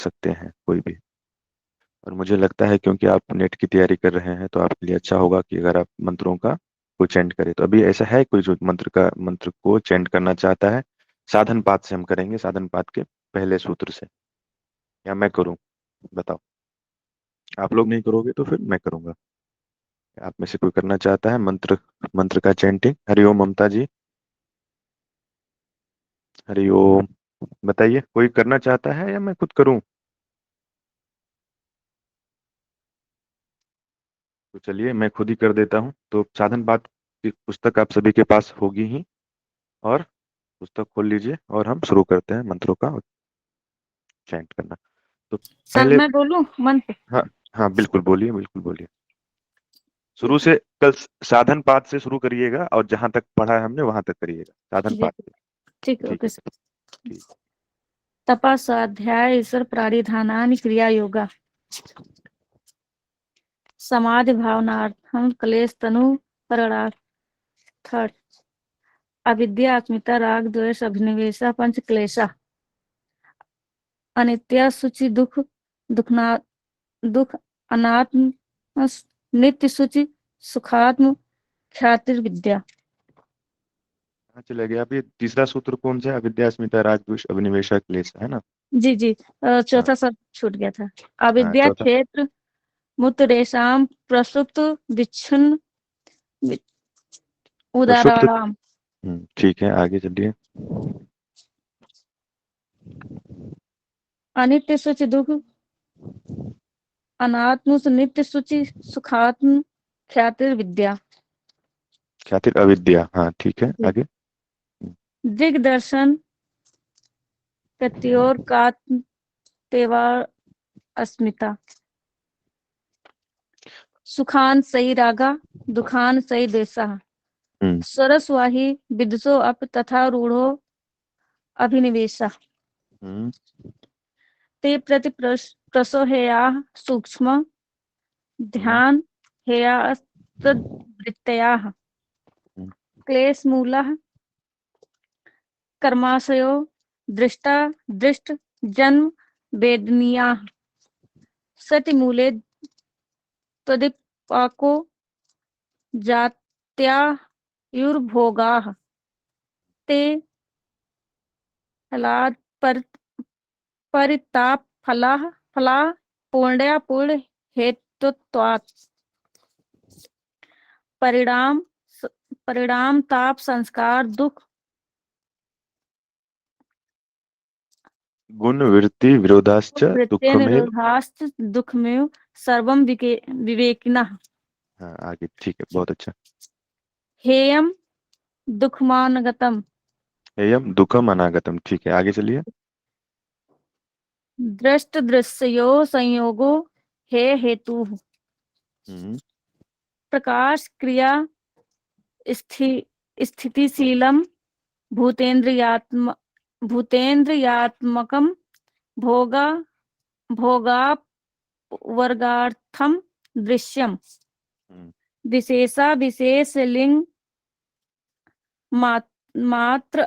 सकते हैं कोई भी। और मुझे लगता है क्योंकि आप नेट की तैयारी कर रहे हैं तो आपके लिए अच्छा होगा कि अगर आप मंत्रों का को चैंट करें। तो अभी ऐसा है कोई जो मंत्र को चैंट करना चाहता है? साधन पाठ से हम करेंगे, साधन पाठ के पहले सूत्र से, या मैं करूं? बताओ। आप लोग नहीं करोगे तो फिर मैं करूंगा। आप में से कोई करना चाहता है मंत्र, मंत्र का चैंटिंग? हरिओम ममता जी, हरिओम। बताइए, कोई करना चाहता है या मैं खुद करूं? तो चलिए मैं खुद ही कर देता हूँ। तो साधन पाठ की पुस्तक आप सभी के पास होगी ही, और पुस्तक खोल लीजिए और हम शुरू करते हैं मंत्रों का चैंट करना। तो सर पहले, मैं बोलूं मंत्र? हाँ हाँ बिल्कुल बोलिए, बिल्कुल बोलिए। शुरू ठीक है। से कल साधन पाठ से शुरू करिएगा और जहां तक पढ़ा है हमने वहां तक करिएगा, साधन जी पाठ जी, से। ठीक है, ठीक ओके है, सर। ठीक। तपा स्वाध्याय ईश्वर प्राणिधानानि क्रिया योगा समाधि भावनार्थम क्लेश तनु परणार्थ अविद्या अस्मिता राग द्वेष अभिनिवेशा पंच क्लेशा अनित्य सुचि दुख दुखना दुख अनात्म नित्य सुचि सुखात्म ख्यातिर्विद्या। कहाँ चले गए? अभी तीसरा सूत्र कौन सा है? अविद्या अस्मिता राग द्वेष अभिनिवेशा क्लेश, है ना? जी जी, हाँ चौथा सब छूट गया था। हाँ, अविद्या चौथा। क्षेत्र मुत रेशम प्रसुप्त विच्छिन्न प्रक्षुब्ध। उदाहरणाम ठीक है, आगे चलिए। अनित्य सुच दुख अनात्म नित्य सुचि सुखात्म ख्यातिर्विद्या। ख्यातिर अविद्या, हाँ ठीक है, आगे। दिग्दर्शन प्रत्योर का तेवा अस्मिता सुखान सही रागा दुखान सही देसा हम्म सरस्वाही विदुषो अप तथा रूढ़ो अभिनिवेशा हम्म ते प्रति प्रसो हेया सूक्ष्म हम्म ध्यान हेया वृत्तया हम्म क्लेश मूल कर्माशयो दृष्टा दृष्ट जन्म वेदनीया सति मूले तदिपाको जात्यायुर्भोगाः ते फलात् परिताप फला पूर्णया पूर्ण हेतुत्वात् परिणाम परिणाम ताप संस्कार दुख गुण वृत्ति विरोधाश्च वृत्ते दुःखमेव। निरोधास्त दुखमेव सर्वम विवेकिनः हाँ आगे, ठीक है, बहुत अच्छा। हेयम दुखमानगतम एयम दुखम अनागतम, ठीक है, आगे चलिए। दृष्ट दृश्यो संयोगो हे हेतु हम्म प्रकाश क्रिया स्थितिशीलम भूतेन्द्रियात्म भूतेन्द्रियात्मकम भोगा भोगावर्गार्थम दृश्यम हम्म विशेषा विशेष लिंग मात्र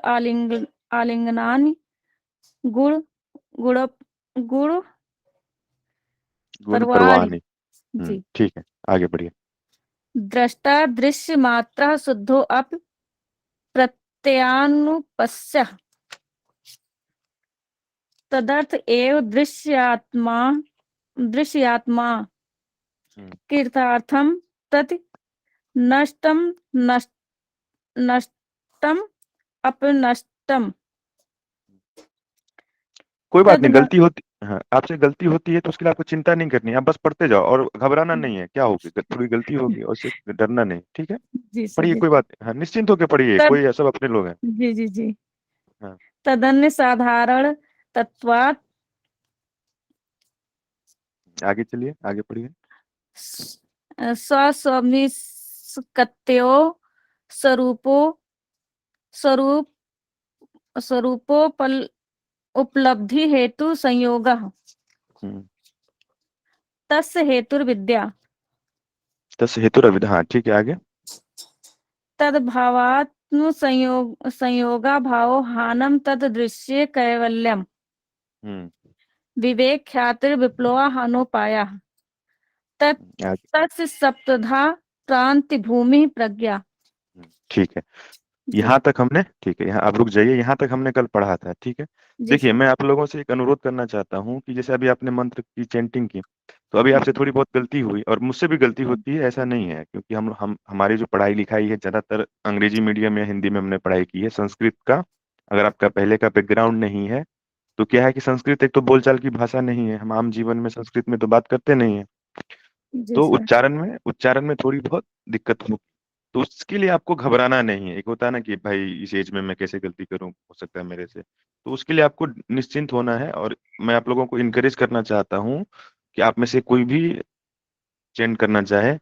आलिंगनानि गुण गुण गुण गुण परवाणि। परवानी। जी, ठीक है, आगे बढ़िए। दृष्टा दृश्य मात्र शुद्धो अप प्रत्यानुपस्य तदर्थ एव दृश्यात्मा हम्म कृतार्थम तत् नष्टम नष्टम अपनष्टम कोई बात तद नहीं, न। गलती होती, हाँ आपसे गलती होती है तो उसके लिए आपको चिंता नहीं करनी है, आप बस पढ़ते जाओ और घबराना नहीं है। क्या होगी, थोड़ी गलती होगी और उससे डरना नहीं, ठीक है? जी सर, पढ़िए, जी कोई बात नहीं, हाँ निश्चिंत होकर पढ़िए, तद कोई सब अपने लोग हैं। जी जी जी हाँ तदन्य साधारण तत्वात् आगे चलिए, आगे पढ़िए। स्वस्वामिकत्यो स्वरूपो स्वरूप स्वरूपोपल उपलब्धि हेतु संयोग हम्म तस्य हेतुर्विद्या तस् हेतु रविद, हाँ ठीक है, आगे। तद्भावात्म संयोगा भावो हानम तद दृश्य कैवल्यम हम्म विवेक ख्यातिर विप्लवा हानोपाया आगे। तस्य सप्तधा प्रांति भूमि प्रज्ञा। ठीक है। जी। यहाँ तक हमने, ठीक है, यहाँ आप रुक जाइए, यहाँ तक हमने कल पढ़ा था, ठीक है। जी देखिए, सर। मैं आप लोगों से एक अनुरोध करना चाहता हूँ कि जैसे अभी आपने मंत्र की चैंटिंग की, तो अभी आपसे थोड़ी बहुत गलती हुई, और मुझसे भी गलती होती है, ऐसा नहीं है, क्योंकि हम हमारी जो पढ़ाई लिखाई है ज्यादातर अंग्रेजी मीडियम या हिंदी में हमने पढ़ाई की है। संस्कृत का अगर आपका पहले का बैकग्राउंड नहीं है, तो क्या है कि संस्कृत एक तो बोलचाल की भाषा नहीं है, हम आम जीवन में संस्कृत में तो बात करते नहीं है, जी तो सर। उच्चारण में थोड़ी बहुत दिक्कत होगी। तो उसके लिए आपको घबराना नहीं है। एक होता है ना कि भाई इस एज में मैं कैसे गलती करूं, हो सकता है मेरे से, तो उसके लिए आपको निश्चिंत होना है। और मैं आप लोगों को इनकरेज करना चाहता हूं कि आप में से कोई भी चेंज करना चाहे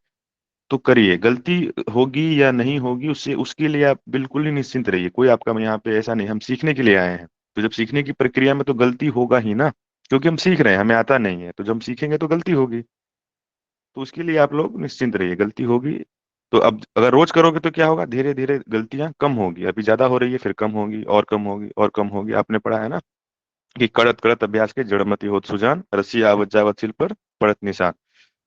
तो करिए। गलती होगी या नहीं होगी, उससे उसके लिए आप बिल्कुल ही निश्चिंत रहिए। कोई आपका यहाँ पे ऐसा नहीं, हम सीखने के लिए आए हैं, तो जब सीखने की प्रक्रिया में तो गलती होगा ही ना, क्योंकि हम सीख रहे हैं, हमें आता नहीं है, तो जब हम सीखेंगे तो गलती होगी। तो उसके लिए आप लोग निश्चिंत रहिए, गलती होगी तो अब अगर रोज करोगे तो क्या होगा, धीरे धीरे गलतियां कम होगी। अभी ज्यादा हो रही है, फिर कम होगी, और कम होगी, और कम होगी। आपने पढ़ा है ना कि कड़त कड़त अभ्यास के जड़मति होत सुजान, रस्सी आवत जावत सिल पर पड़त निशान।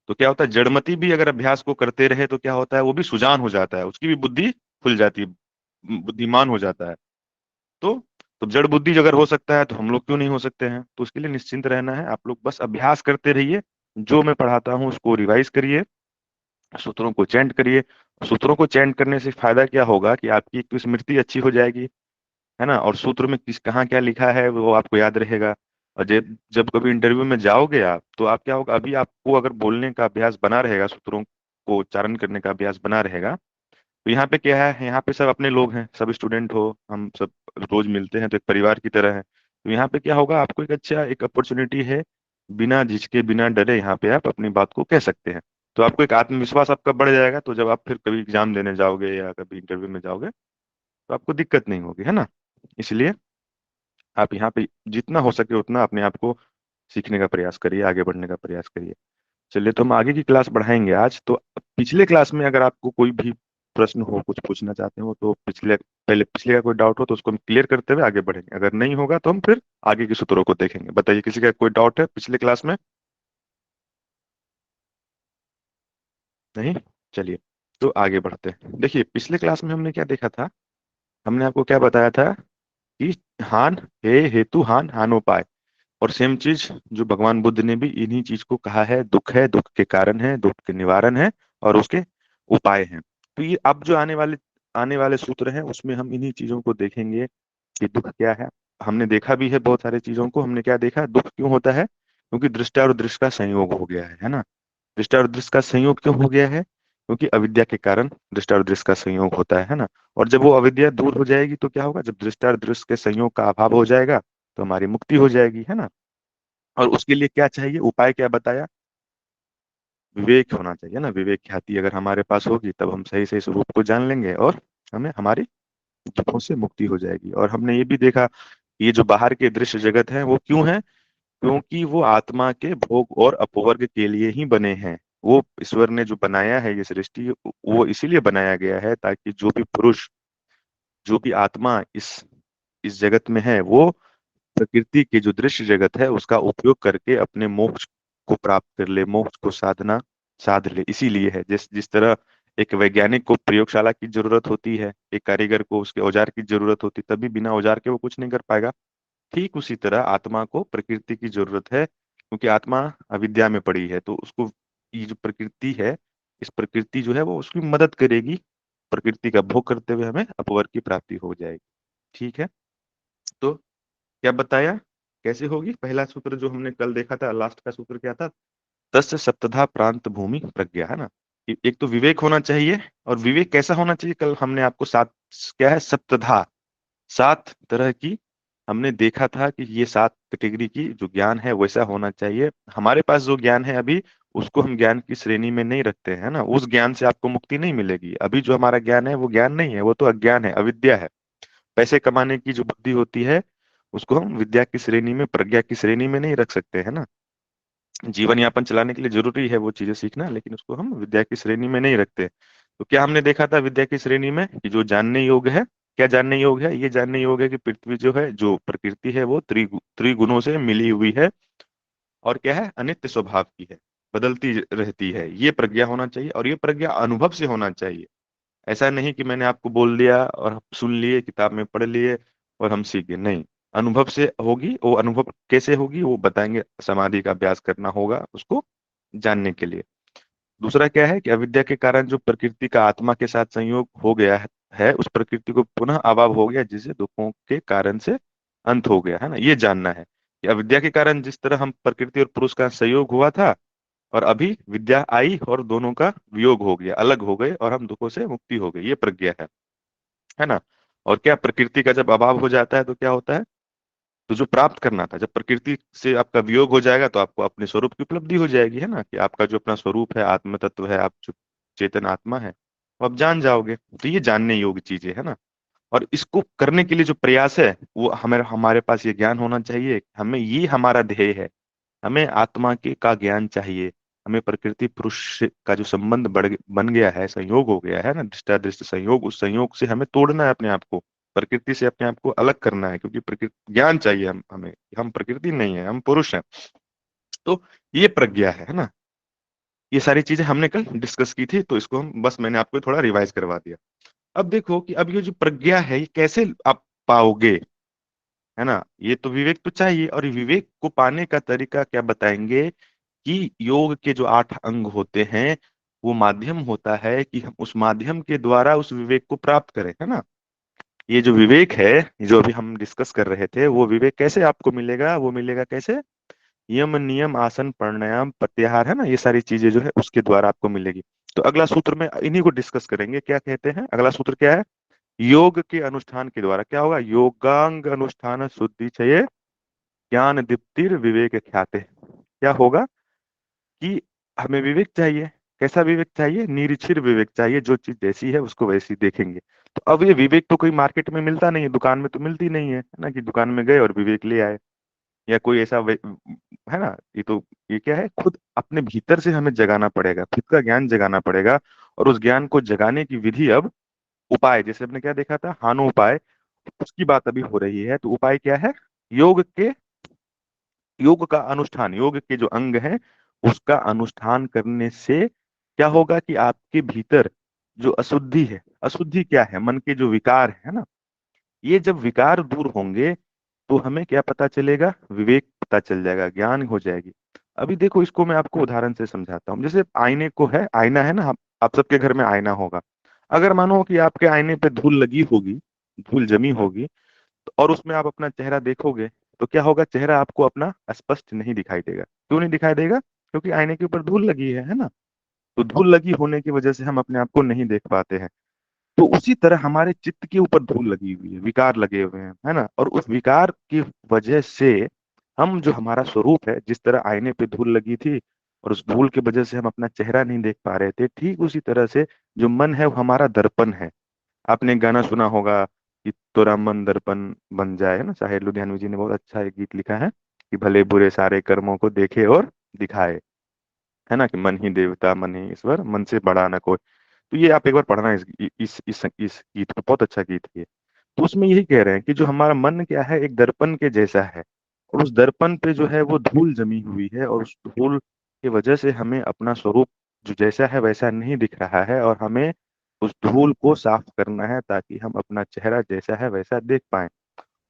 तो क्या होता है, जड़मति भी अगर अभ्यास को करते रहे तो क्या होता है, वो भी सुजान हो जाता है, उसकी भी बुद्धि खुल जाती है, बुद्धिमान हो जाता है। तो तो जड़ बुद्धि अगर हो सकता है तो हम लोग क्यों नहीं हो सकते हैं। तो उसके लिए निश्चिंत रहना है। आप लोग बस अभ्यास करते रहिए, जो मैं पढ़ाता हूँ उसको रिवाइज करिए, सूत्रों को चैंट करिए। सूत्रों को चैंट करने से फायदा क्या होगा कि आपकी एक तो स्मृति अच्छी हो जाएगी, है ना, और सूत्र में किस कहाँ क्या लिखा है वो आपको याद रहेगा। और जब जब कभी इंटरव्यू में जाओगे आप, तो आप क्या होगा, अभी आपको अगर बोलने का अभ्यास बना रहेगा, सूत्रों को उच्चारण करने का अभ्यास बना रहेगा, तो यहाँ पे क्या है, यहाँ पे सब अपने लोग हैं, सब स्टूडेंट हो, हम सब रोज मिलते हैं, तो एक परिवार की तरह है। तो यहाँ पे क्या होगा, आपको एक अच्छा एक अपॉर्चुनिटी है, बिना झिझके बिना डरे यहाँ पे आप अपनी बात को कह सकते हैं। तो आपको एक आत्मविश्वास आपका बढ़ जाएगा, तो जब आप फिर कभी एग्जाम देने जाओगे या कभी इंटरव्यू में जाओगे तो आपको दिक्कत नहीं होगी, है ना। इसलिए आप यहाँ पे जितना हो सके उतना अपने आप को सीखने का प्रयास करिए, आगे बढ़ने का प्रयास करिए। चलिए, तो हम आगे की क्लास बढ़ाएंगे आज। तो पिछले क्लास में अगर आपको कोई भी प्रश्न हो, कुछ पूछना चाहते हो, तो पिछले का कोई डाउट हो तो उसको हम क्लियर करते हुए आगे बढ़ेंगे। अगर नहीं होगा तो हम फिर आगे के सूत्रों को देखेंगे। बताइए, किसी का कोई डाउट है पिछले क्लास में? नहीं? चलिए, तो आगे बढ़ते हैं। देखिए, पिछले क्लास में हमने क्या देखा था, हमने आपको क्या बताया था कि हान हे हेतु हान हानोपाय, और सेम चीज जो भगवान बुद्ध ने भी इन्हीं चीज को कहा है, दुख है, दुख के कारण है, दुख के निवारण है, और उसके उपाय हैं। तो ये अब जो आने वाले सूत्र हैं उसमें हम इन्हीं चीजों को देखेंगे कि दुख क्या है। हमने देखा भी है बहुत सारे चीजों को। हमने क्या देखा, दुख क्यों होता है, क्योंकि दृष्टा और दृश्य का संयोग हो गया है ना। दृष्टा और दृश्य का संयोग क्यों हो गया है, क्योंकि अविद्या के कारण दृष्टा और दृश्य का संयोग होता है ना। और जब वो अविद्या दूर हो जाएगी तो क्या होगा, जब दृष्टा और दृश्य के संयोग का अभाव हो जाएगा तो हमारी मुक्ति हो जाएगी, है ना। और उसके लिए क्या चाहिए, उपाय क्या बताया, विवेक होना चाहिए ना। विवेक ख्याति अगर हमारे पास होगी तब हम सही सही स्वरूप को जान लेंगे, और हमें हमारी दुखों से मुक्ति हो जाएगी। और हमने ये भी देखा कि ये जो बाहर के दृश्य जगत है वो क्यों है, क्योंकि वो आत्मा के भोग और अपवर्ग के लिए ही बने हैं। वो ईश्वर ने जो बनाया है ये सृष्टि, वो इसीलिए बनाया गया है ताकि जो भी पुरुष, जो भी आत्मा इस जगत में है, वो प्रकृति की जो दृश्य जगत है उसका उपयोग करके अपने मोक्ष को प्राप्त कर ले, मोक्ष को साध ले। इसीलिए है, जिस जिस तरह एक वैज्ञानिक को प्रयोगशाला की जरूरत होती है, एक कारीगर को उसके औजार की जरूरत होती है, तभी बिना औजार के वो कुछ नहीं कर पाएगा। ठीक उसी तरह आत्मा को प्रकृति की जरूरत है, क्योंकि आत्मा अविद्या में पड़ी है, तो उसको ये जो प्रकृति है, इस प्रकृति जो है वो उसकी मदद करेगी। प्रकृति का भोग करते हुए हमें अपवर्ग की प्राप्ति हो जाएगी। ठीक है, तो क्या बताया, कैसे होगी। पहला सूत्र जो हमने कल देखा था, लास्ट का सूत्र क्या था, तस्य सप्तधा प्रांत भूमि प्रज्ञा, है ना। एक तो विवेक होना चाहिए, और विवेक कैसा होना चाहिए, कल हमने आपको सात, क्या है, सप्तधा, सात तरह की हमने देखा था कि ये सात कैटेगरी की जो ज्ञान है वैसा होना चाहिए। हमारे पास जो ज्ञान है अभी, उसको हम ज्ञान की श्रेणी में नहीं रखते हैं ना। उस ज्ञान से आपको मुक्ति नहीं मिलेगी। अभी जो हमारा ज्ञान है वो ज्ञान नहीं है, वो तो अज्ञान है, अविद्या है। पैसे कमाने की जो बुद्धि होती है उसको हम विद्या की श्रेणी में, प्रज्ञा की श्रेणी में नहीं रख सकते, है ना। जीवन यापन चलाने के लिए जरूरी है वो चीजें सीखना, लेकिन उसको हम विद्या की श्रेणी में नहीं रखते। तो क्या हमने देखा था विद्या की श्रेणी में, कि जो जानने योग्य है, क्या जानने योग्य है, ये जानने योग्य है कि पृथ्वी जो है, जो प्रकृति है, वो त्रिगुणों से मिली हुई है, और क्या है, अनित्य स्वभाव की है, बदलती रहती है। ये प्रज्ञा होना चाहिए, और ये प्रज्ञा अनुभव से होना चाहिए। ऐसा नहीं कि मैंने आपको बोल दिया और हम सुन लिए, किताब में पढ़ लिए और हम सीखे, नहीं। अनुभव से होगी। वो अनुभव कैसे होगी वो बताएंगे, समाधि का अभ्यास करना होगा उसको जानने के लिए। दूसरा क्या है कि अविद्या के कारण जो प्रकृति का आत्मा के साथ संयोग हो गया है, उस प्रकृति को पुनः अभाव हो गया, जिसे दुखों के कारण से अंत हो गया है ना, ये जानना है कि अविद्या के कारण जिस तरह हम प्रकृति और पुरुष का संयोग हुआ था, और अभी विद्या आई और दोनों का वियोग हो गया, अलग हो गए और हम दुखों से मुक्ति हो गई, ये प्रज्ञा है ना। और क्या, प्रकृति का जब अभाव हो जाता है तो क्या होता है, तो जो प्राप्त करना था, जब प्रकृति से आपका वियोग हो जाएगा तो आपको अपने स्वरूप की उपलब्धि हो जाएगी, है ना, कि आपका जो अपना स्वरूप है, आत्म तत्व है, आप जो चेतन आत्मा है, वो आप जान जाओगे। तो ये जानने योग्य चीजें है ना। और इसको करने के लिए जो प्रयास है, वो हमें, हमारे पास ये ज्ञान होना चाहिए, हमें ये हमारा ध्येय है, हमें आत्मा के का ज्ञान चाहिए। हमें प्रकृति पुरुष का जो संबंध बन गया है, संयोग हो गया है ना, दृष्टादृष्ट संयोग, उस संयोग से हमें तोड़ना है अपने आप को, प्रकृति से अपने आप को अलग करना है, क्योंकि प्रकृति ज्ञान चाहिए हमें, हम प्रकृति नहीं है, हम पुरुष हैं। तो ये प्रज्ञा है ना। ये सारी चीजें हमने कल डिस्कस की थी, तो इसको हम बस, मैंने आपको थोड़ा रिवाइज करवा दिया। अब देखो कि अब ये जो प्रज्ञा है, ये कैसे आप पाओगे, है ना। ये तो विवेक तो चाहिए, और विवेक को पाने का तरीका क्या बताएंगे, कि योग के जो 8 अंग होते हैं, वो माध्यम होता है कि हम उस माध्यम के द्वारा उस विवेक को प्राप्त करें, है ना। ये जो विवेक है, जो अभी हम डिस्कस कर रहे थे, वो विवेक कैसे आपको मिलेगा, वो मिलेगा कैसे, यम नियम आसन प्राणायाम प्रत्याहार, है ना, ये सारी चीजें जो है उसके द्वारा आपको मिलेगी। तो अगला सूत्र में इन्हीं को डिस्कस करेंगे, क्या कहते हैं, अगला सूत्र क्या है, योग के अनुष्ठान के द्वारा क्या होगा, योगांग अनुष्ठान शुद्धि चये ज्ञान दीप्तिर विवेक ख्याते। क्या होगा कि हमें विवेक चाहिए। कैसा विवेक चाहिए, निरीक्षित विवेक चाहिए, जो चीज जैसी है उसको वैसी देखेंगे। तो अब ये विवेक तो कोई मार्केट में मिलता नहीं है, दुकान में तो मिलती नहीं है ना, कि दुकान में गए और विवेक ले आए, या कोई ऐसा है ना। ये तो, ये क्या है, खुद अपने भीतर से हमें जगाना पड़ेगा, खुद का ज्ञान जगाना पड़ेगा। और उस ज्ञान को जगाने की विधि, अब उपाय, जैसे हमने क्या देखा था, हानो उपाय, उसकी बात अभी हो रही है। तो उपाय क्या है, योग के, योग का अनुष्ठान, योग के जो अंग हैं उसका अनुष्ठान करने से क्या होगा कि आपके भीतर जो अशुद्धि है, अशुद्धि क्या है, मन के जो विकार है ना, ये जब विकार दूर होंगे तो हमें क्या पता चलेगा, विवेक पता चल जाएगा, ज्ञान हो जाएगी। अभी देखो, इसको मैं आपको उदाहरण से समझाता हूँ। जैसे आईने को है, आईना है ना, आप सबके घर में आईना होगा। अगर मानो कि आपके आईने पे धूल लगी होगी, धूल जमी होगी, और उसमें आप अपना चेहरा देखोगे, तो क्या होगा, चेहरा आपको अपना स्पष्ट नहीं दिखाई देगा। क्यों नहीं दिखाई देगा, क्योंकि आईने के ऊपर धूल लगी है ना। तो धूल लगी होने की वजह से हम अपने आप को नहीं देख पाते हैं। तो उसी तरह हमारे चित्त के ऊपर धूल लगी हुई है, विकार लगे हुए हैं, है ना। और उस विकार की वजह से हम, जो हमारा स्वरूप है, जिस तरह आईने पे धूल लगी थी और उस धूल की वजह से हम अपना चेहरा नहीं देख पा रहे थे, ठीक उसी तरह से जो मन है वो हमारा दर्पण है। आपने एक गाना सुना होगा कि तोरा मन दर्पण बन जाए, है ना, साहिर लुधियानवी जी ने बहुत अच्छा एक गीत लिखा है, कि भले बुरे सारे कर्मों को देखे और दिखाए, है ना, कि मन ही देवता मन ही ईश्वर, मन से बड़ा ना कोई। तो ये आप एक बार पढ़ना, इस गीत को, बहुत अच्छा गीत है ये। तो उसमें यही कह रहे हैं कि जो हमारा मन क्या है, एक दर्पण के जैसा है, और उस दर्पण पे जो है वो धूल जमी हुई है, और उस धूल की वजह से हमें अपना स्वरूप जो जैसा है वैसा नहीं दिख रहा है, और हमें उस धूल को साफ करना है, ताकि हम अपना चेहरा जैसा है वैसा देख पाए।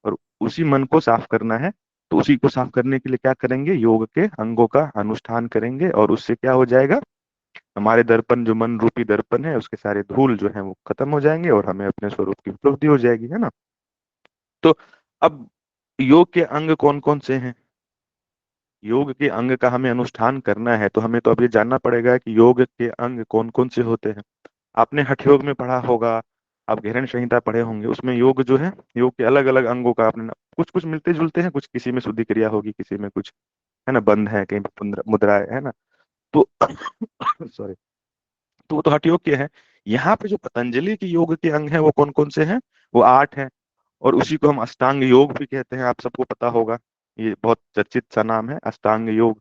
और उसी मन को साफ करना है। तो उसी को साफ करने के लिए क्या करेंगे, योग के अंगों का अनुष्ठान करेंगे, और उससे क्या हो जाएगा, हमारे दर्पण, जो मन रूपी दर्पण है, उसके सारे धूल जो है वो खत्म हो जाएंगे, और हमें अपने स्वरूप की उपलब्धि हो जाएगी, है ना। तो अब योग के अंग कौन कौन से हैं, योग के अंग का हमें अनुष्ठान करना है, तो हमें तो अब ये जानना पड़ेगा कि योग के अंग कौन कौन से होते हैं। आपने हठ योग में पढ़ा होगा, आप गहन संहिता पढ़े होंगे, उसमें योग जो है, योग के अलग अलग अंगों का आपने कुछ कुछ मिलते जुलते हैं, कुछ किसी में शुद्धि क्रिया होगी, किसी में कुछ, है ना, बंध है, कहीं पे मुद्रा है ना। तो सॉरी, तो वो तो हठ योग के हैं। यहाँ पे जो पतंजलि की योग के अंग हैं वो कौन कौन से हैं, वो 8 हैं। और उसी को हम अष्टांग योग भी कहते हैं, आप सबको पता होगा, ये बहुत चर्चित सा नाम है, अष्टांग योग।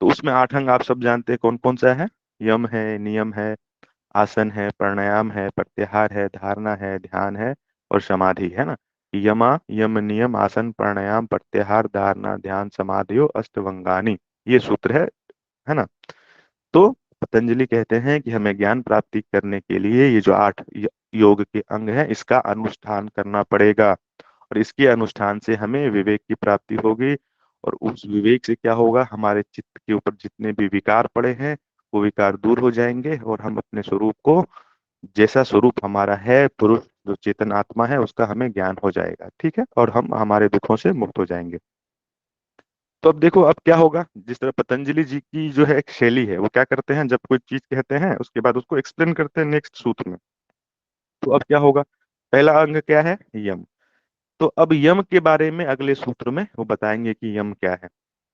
तो उसमें 8 अंग आप सब जानते हैं कौन कौन सा है, यम है, नियम है, आसन है, प्राणायाम है, प्रत्याहार है, धारणा है, ध्यान है, और समाधि, है ना। यम नियम आसन प्राणायाम प्रत्याहार धारणा ध्यान समाधियो अष्टवंगानी। ये सूत्र है ना। तो पतंजलि कहते हैं कि हमें ज्ञान प्राप्ति करने के लिए ये जो 8 योग के अंग है इसका अनुष्ठान करना पड़ेगा, और इसके अनुष्ठान से हमें विवेक की प्राप्ति होगी। और उस विवेक से क्या होगा, हमारे चित्त के ऊपर जितने भी विकार पड़े हैं वो विकार दूर हो जाएंगे, और हम अपने स्वरूप को, जैसा स्वरूप हमारा है पुरुष जो चेतन आत्मा है, उसका हमें ज्ञान हो जाएगा। ठीक है, और हम हमारे दुखों से मुक्त हो जाएंगे। तो अब देखो, अब क्या होगा, जिस तरह पतंजलि जी की जो है एक शैली है, वो क्या करते हैं, जब कोई चीज कहते हैं उसके बाद उसको एक्सप्लेन करते हैं नेक्स्ट सूत्र में। तो अब क्या होगा, पहला अंग क्या है, यम। तो अब यम के बारे में अगले सूत्र में वो बताएंगे कि यम क्या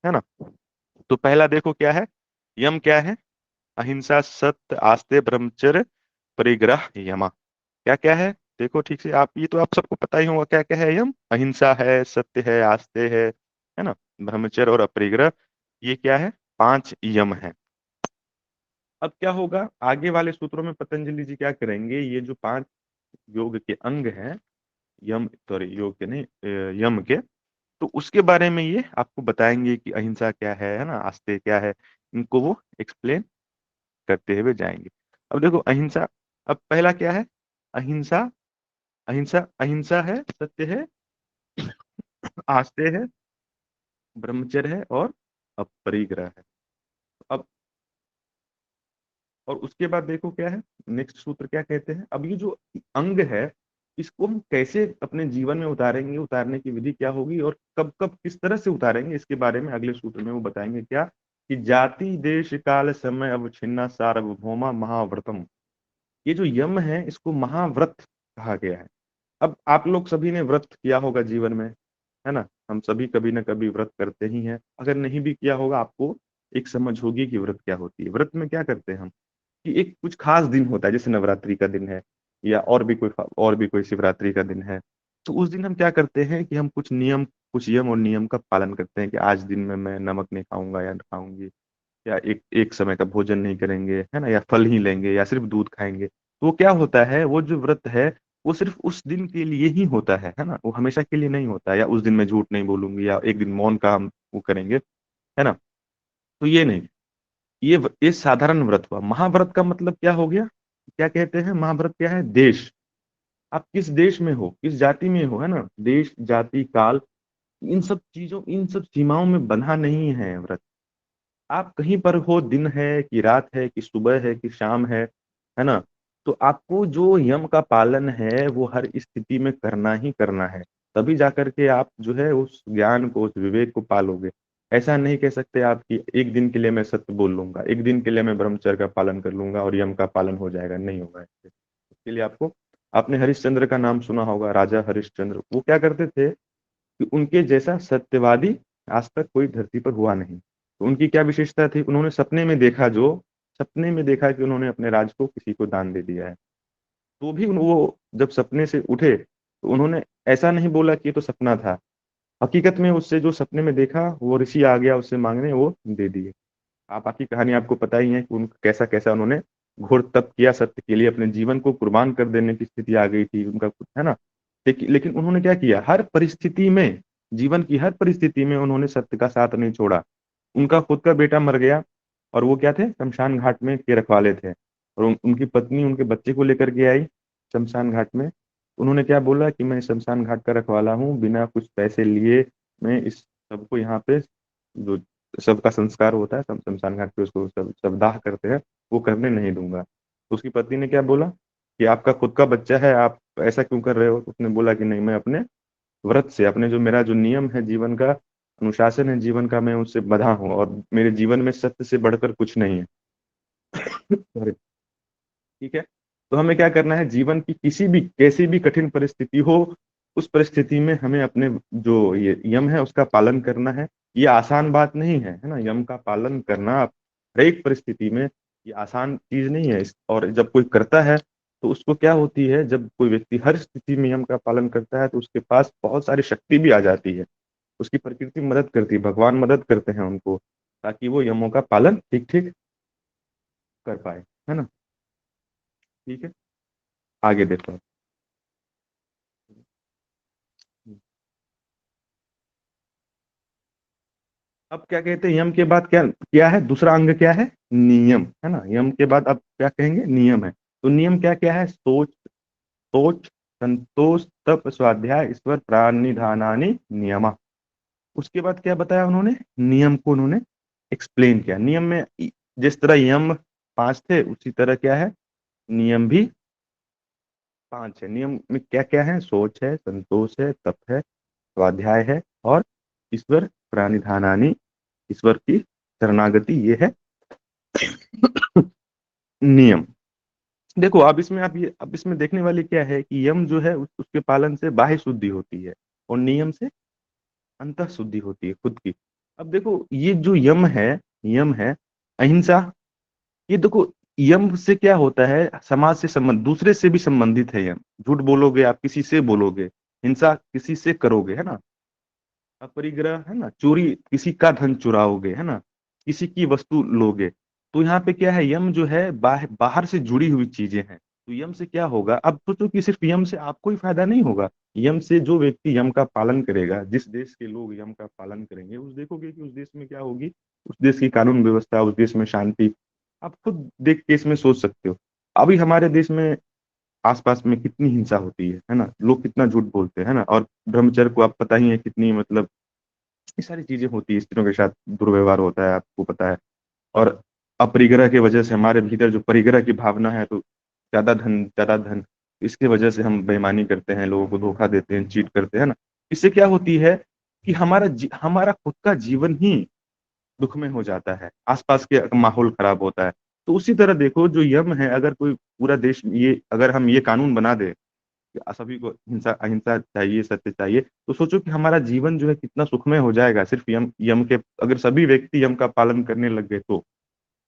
है ना। तो पहला देखो क्या है, यम क्या है, अहिंसा सत्य आस्ते ब्रह्मचर्य परिग्रह यमा। क्या क्या है, देखो ठीक से, आप ये तो आप सबको पता ही होगा क्या क्या है यम। अहिंसा है, सत्य है, आस्ते है ना, ब्रह्मचर्य और अपरिग्रह, ये क्या है, 5 यम है। अब क्या होगा, आगे वाले सूत्रों में पतंजलि जी क्या करेंगे, ये जो 5 योग के अंग हैं, यम सॉरी योग के नहीं, यम के, तो उसके बारे में ये आपको बताएंगे कि अहिंसा क्या है ना, आस्ते क्या है, इनको वो एक्सप्लेन करते हुए जाएंगे। अब देखो अहिंसा, अब पहला क्या है, अहिंसा। अहिंसा अहिंसा है, सत्य है, आस्ते है, ब्रह्मचर्य है और अपरिग्रह है। अब और उसके बाद देखो क्या है, नेक्स्ट सूत्र क्या कहते हैं, अब ये जो अंग है इसको हम कैसे अपने जीवन में उतारेंगे, उतारने की विधि क्या होगी, और कब कब किस तरह से उतारेंगे, इसके बारे में अगले सूत्र में वो बताएंगे क्या, कि जाति देश काल समय अवच्छिन्ना सार्वभौमा महाव्रतम। ये जो यम है इसको महाव्रत कहा गया है। अब आप लोग सभी ने व्रत किया होगा जीवन में, है ना, हम सभी कभी ना कभी व्रत करते ही हैं। अगर नहीं भी किया होगा आपको एक समझ होगी कि व्रत क्या होती है। व्रत में क्या करते हैं हम, कि एक कुछ खास दिन होता है, जैसे नवरात्रि का दिन है, या और भी कोई शिवरात्रि का दिन है, तो उस दिन हम क्या करते हैं कि हम कुछ यम और नियम का पालन करते हैं, कि आज दिन में मैं नमक नहीं खाऊंगा या खाऊंगी, या एक एक समय का भोजन नहीं करेंगे, है ना, या फल ही लेंगे या सिर्फ दूध खाएंगे। तो वो क्या होता है, वो जो व्रत है वो सिर्फ उस दिन के लिए ही होता है ना, वो हमेशा के लिए नहीं होता है, या उस दिन मैं झूठ नहीं बोलूंगी, या एक दिन मौन का हम वो करेंगे, है ना। तो ये नहीं, ये साधारण व्रत हुआ। महाव्रत का मतलब क्या हो गया, क्या कहते हैं, महाव्रत क्या है, देश, आप किस देश में हो, किस जाति में हो, है ना, देश जाति काल, इन सब सीमाओं में बंधा नहीं है व्रत। आप कहीं पर हो, दिन है कि रात है कि सुबह है कि शाम है ना, तो आपको जो यम का पालन है वो हर स्थिति में करना ही करना है। तभी जाकर के आप जो है उस ज्ञान को, उस विवेक को पालोगे। ऐसा नहीं कह सकते आप कि एक दिन के लिए मैं सत्य बोल लूंगा, एक दिन के लिए मैं ब्रह्मचर्य का पालन कर लूंगा और यम का पालन हो जाएगा, नहीं होगा ऐसे। इसके लिए आपको, आपने हरिश्चंद्र का नाम सुना होगा, राजा हरिश्चंद्र, वो क्या करते थे कि उनके जैसा सत्यवादी आज तक कोई धरती पर हुआ नहीं। तो उनकी क्या विशेषता थी, उन्होंने सपने में देखा कि उन्होंने अपने राज को किसी को दान दे दिया है। तो भी वो जब सपने से उठे तो उन्होंने ऐसा नहीं बोला कि ये तो सपना था, हकीकत में उससे जो सपने में देखा वो ऋषि आ गया उससे मांगने, वो दे दिए। आप बाकी कहानी आपको पता ही है कि उन कैसा कैसा उन्होंने घोर तप किया सत्य के लिए, अपने जीवन को कुर्बान कर देने की स्थिति आ गई थी उनका, है ना। लेकिन उन्होंने क्या किया, हर परिस्थिति में, जीवन की हर परिस्थिति में उन्होंने सत्य का साथ नहीं छोड़ा। उनका खुद का बेटा मर गया, और वो क्या थे, शमशान घाट में के रखवाले थे, और उनकी पत्नी उनके बच्चे को लेकर के आई शमशान घाट में। उन्होंने क्या बोला कि मैं शमशान घाट का रखवाला हूँ, बिना कुछ पैसे लिए मैं इस सबको यहाँ पे, जो सबका संस्कार होता है, शमशान घाट पे उसको सब दाह करते हैं, वो करने नहीं दूंगा। तो उसकी पत्नी ने क्या बोला कि आपका खुद का बच्चा है, आप ऐसा क्यों कर रहे हो। तो उसने बोला कि नहीं, मैं अपने व्रत से, अपने जो मेरा जो नियम है जीवन का, अनुशासन है जीवन का, मैं उससे बंधा हूँ, और मेरे जीवन में सत्य से बढ़कर कुछ नहीं है। Sorry। ठीक है, तो हमें क्या करना है, जीवन की किसी भी कैसी भी कठिन परिस्थिति हो, उस परिस्थिति में हमें अपने जो ये यम है उसका पालन करना है। ये आसान बात नहीं है ना, यम का पालन करना हर एक परिस्थिति में, ये आसान चीज नहीं है। और जब कोई करता है तो उसको क्या होती है, जब कोई व्यक्ति हर स्थिति में यम का पालन करता है तो उसके पास बहुत सारी शक्ति भी आ जाती है, उसकी प्रकृति मदद करती है, भगवान मदद करते हैं उनको, ताकि वो यमों का पालन ठीक ठीक कर पाए, है ना। ठीक है, आगे देखो। अब क्या कहते हैं, यम के बाद क्या क्या है, दूसरा अंग क्या है, नियम, है ना। यम के बाद अब क्या कहेंगे, नियम है। तो नियम क्या क्या है, सोच, सोच, संतोष, तप, स्वाध्याय, ईश्वर, प्राणिधानानि नियमा। उसके बाद क्या बताया उन्होंने, नियम को उन्होंने एक्सप्लेन किया। नियम में जिस तरह यम 5 थे, उसी तरह क्या है, नियम भी 5 है। नियम में क्या क्या है, सोच है, संतोष है, तप है, स्वाध्याय है, और ईश्वर प्राणिधानानि, ईश्वर की शरणागति, ये है नियम। देखो अब इसमें आप ये, अब इसमें देखने वाली क्या है कि यम जो है उसके पालन से बाह्य शुद्धि होती है, और नियम से अंतः शुद्धि होती है खुद की। अब देखो ये जो यम है अहिंसा, ये देखो यम से क्या होता है, समाज से संबंध, दूसरे से भी संबंधित है यम। झूठ बोलोगे आप, किसी से बोलोगे, हिंसा किसी से करोगे, है ना, अपरिग्रह, है ना, चोरी, किसी का धन चुराओगे, है ना, किसी की वस्तु लोगे। तो यहाँ पे क्या है, यम जो है बाहर से जुड़ी हुई चीजें हैं। तो यम से क्या होगा, अब सोचो कि सिर्फ यम से आपको ही फायदा नहीं होगा। यम से जो व्यक्ति यम का पालन करेगा, जिस देश के लोग यम का पालन करेंगे, उस देखोगे कि उस देश में क्या होगी, उस देश की कानून व्यवस्था, उस देश में शांति। आप खुद देख के इसमें सोच सकते हो। अभी हमारे देश में आसपास में कितनी हिंसा होती है ना, लोग कितना झूठ बोलते हैं, है ना। और ब्रह्मचर्य को आप पता ही है कितनी, मतलब ये सारी चीजें होती है, स्त्रियों के साथ दुर्व्यवहार होता है, आपको पता है। और अपरिग्रह की वजह से हमारे भीतर जो परिग्रह की भावना है, तो ज्यादा धन, इसकी वजह से हम बेईमानी करते हैं, लोगों को धोखा देते हैं, चीट करते हैं ना। इससे क्या होती है कि हमारा खुद का जीवन ही दुख में हो जाता है, आसपास के माहौल खराब होता है। तो उसी तरह देखो जो यम है, अगर कोई पूरा देश, ये अगर हम ये कानून बना दे कि सभी को हिंसा अहिंसा चाहिए, सत्य चाहिए, तो सोचो कि हमारा जीवन जो है कितना सुखमय हो जाएगा, सिर्फ यम यम के, अगर सभी व्यक्ति यम का पालन करने लग गए तो,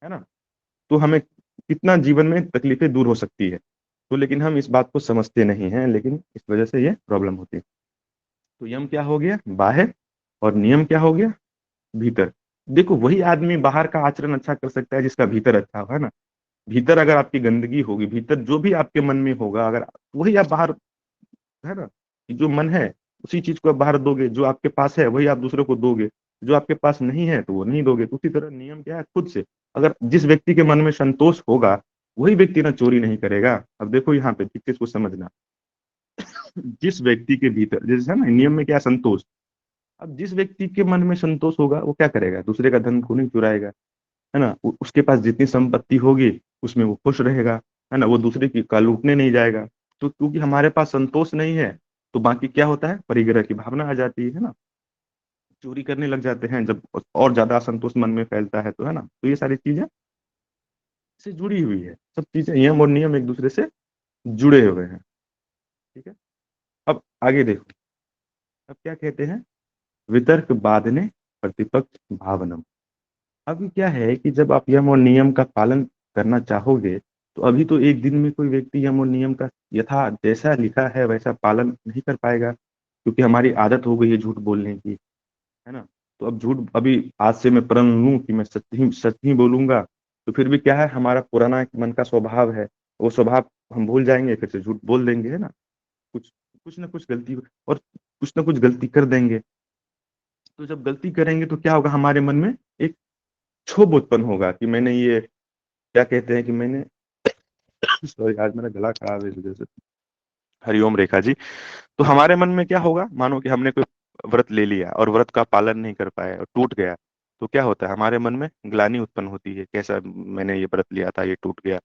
है ना। तो हमें कितना जीवन में तकलीफें दूर हो सकती है। तो लेकिन हम इस बात को समझते नहीं हैं, लेकिन इस वजह से ये प्रॉब्लम होती है। तो यम क्या हो गया, बाहर, और नियम क्या हो गया, भीतर। देखो वही आदमी बाहर का आचरण अच्छा कर सकता है जिसका भीतर अच्छा हो, है ना। भीतर अगर आपकी गंदगी होगी, भीतर जो भी आपके मन में होगा, अगर वही आप बाहर, है ना, कि जो मन है उसी चीज को आप बाहर दोगे, जो आपके पास है वही आप दूसरे को दोगे, जो आपके पास नहीं है तो वो नहीं दोगे। तो उसी तरह नियम क्या है, खुद से, अगर जिस व्यक्ति के मन में संतोष होगा, वही व्यक्ति ना चोरी नहीं करेगा। अब देखो यहाँ पे ठीक से इसको समझना, जिस व्यक्ति के भीतर, जैसे है ना, नियम में क्या है, संतोष। अब जिस व्यक्ति के मन में संतोष होगा, वो क्या करेगा, दूसरे का धन को नहीं चुराएगा, है ना। उसके पास जितनी संपत्ति होगी उसमें वो खुश रहेगा, है ना, वो दूसरे की का लूटने नहीं जाएगा। तो क्योंकि हमारे पास संतोष नहीं है, तो बाकी क्या होता है, परिग्रह की भावना आ जाती है ना, चोरी करने लग जाते हैं जब, और ज्यादा असंतोष मन में फैलता है, तो है ना। तो ये सारी चीजें से जुड़ी हुई है, सब चीजें, यम और नियम एक दूसरे से जुड़े हुए हैं। ठीक है, अब आगे देखो, अब क्या कहते हैं, वितर्क बाधने प्रतिपक्ष भावनम। अभी क्या है कि जब आप यम और नियम का पालन करना चाहोगे, तो अभी तो एक दिन में कोई व्यक्ति यम और नियम का यथा जैसा लिखा है वैसा पालन नहीं कर पाएगा, क्योंकि हमारी आदत हो गई है झूठ बोलने की, है ना। तो अब झूठ, अभी आज से मैं प्रण लूं कि मैं सच ही बोलूंगा, तो फिर भी क्या है, हमारा पुराना एक मन का स्वभाव है, वो स्वभाव हम भूल जाएंगे, फिर से झूठ बोल देंगे, है ना। कुछ कुछ ना कुछ गलती, और कुछ ना कुछ गलती कर देंगे। तो जब गलती करेंगे तो क्या होगा, हमारे मन में एक क्षोभ उत्पन्न होगा कि मैंने ये, क्या कहते हैं कि मैंने, सॉरी आज मेरा गला खराब है इस वजह से, हरिओम रेखा जी। तो हमारे मन में क्या होगा, मानो कि हमने कोई व्रत ले लिया और व्रत का पालन नहीं कर पाए और टूट गया, तो क्या होता है, हमारे मन में ग्लानि उत्पन्न होती है, कैसा मैंने ये व्रत लिया था, ये टूट गया।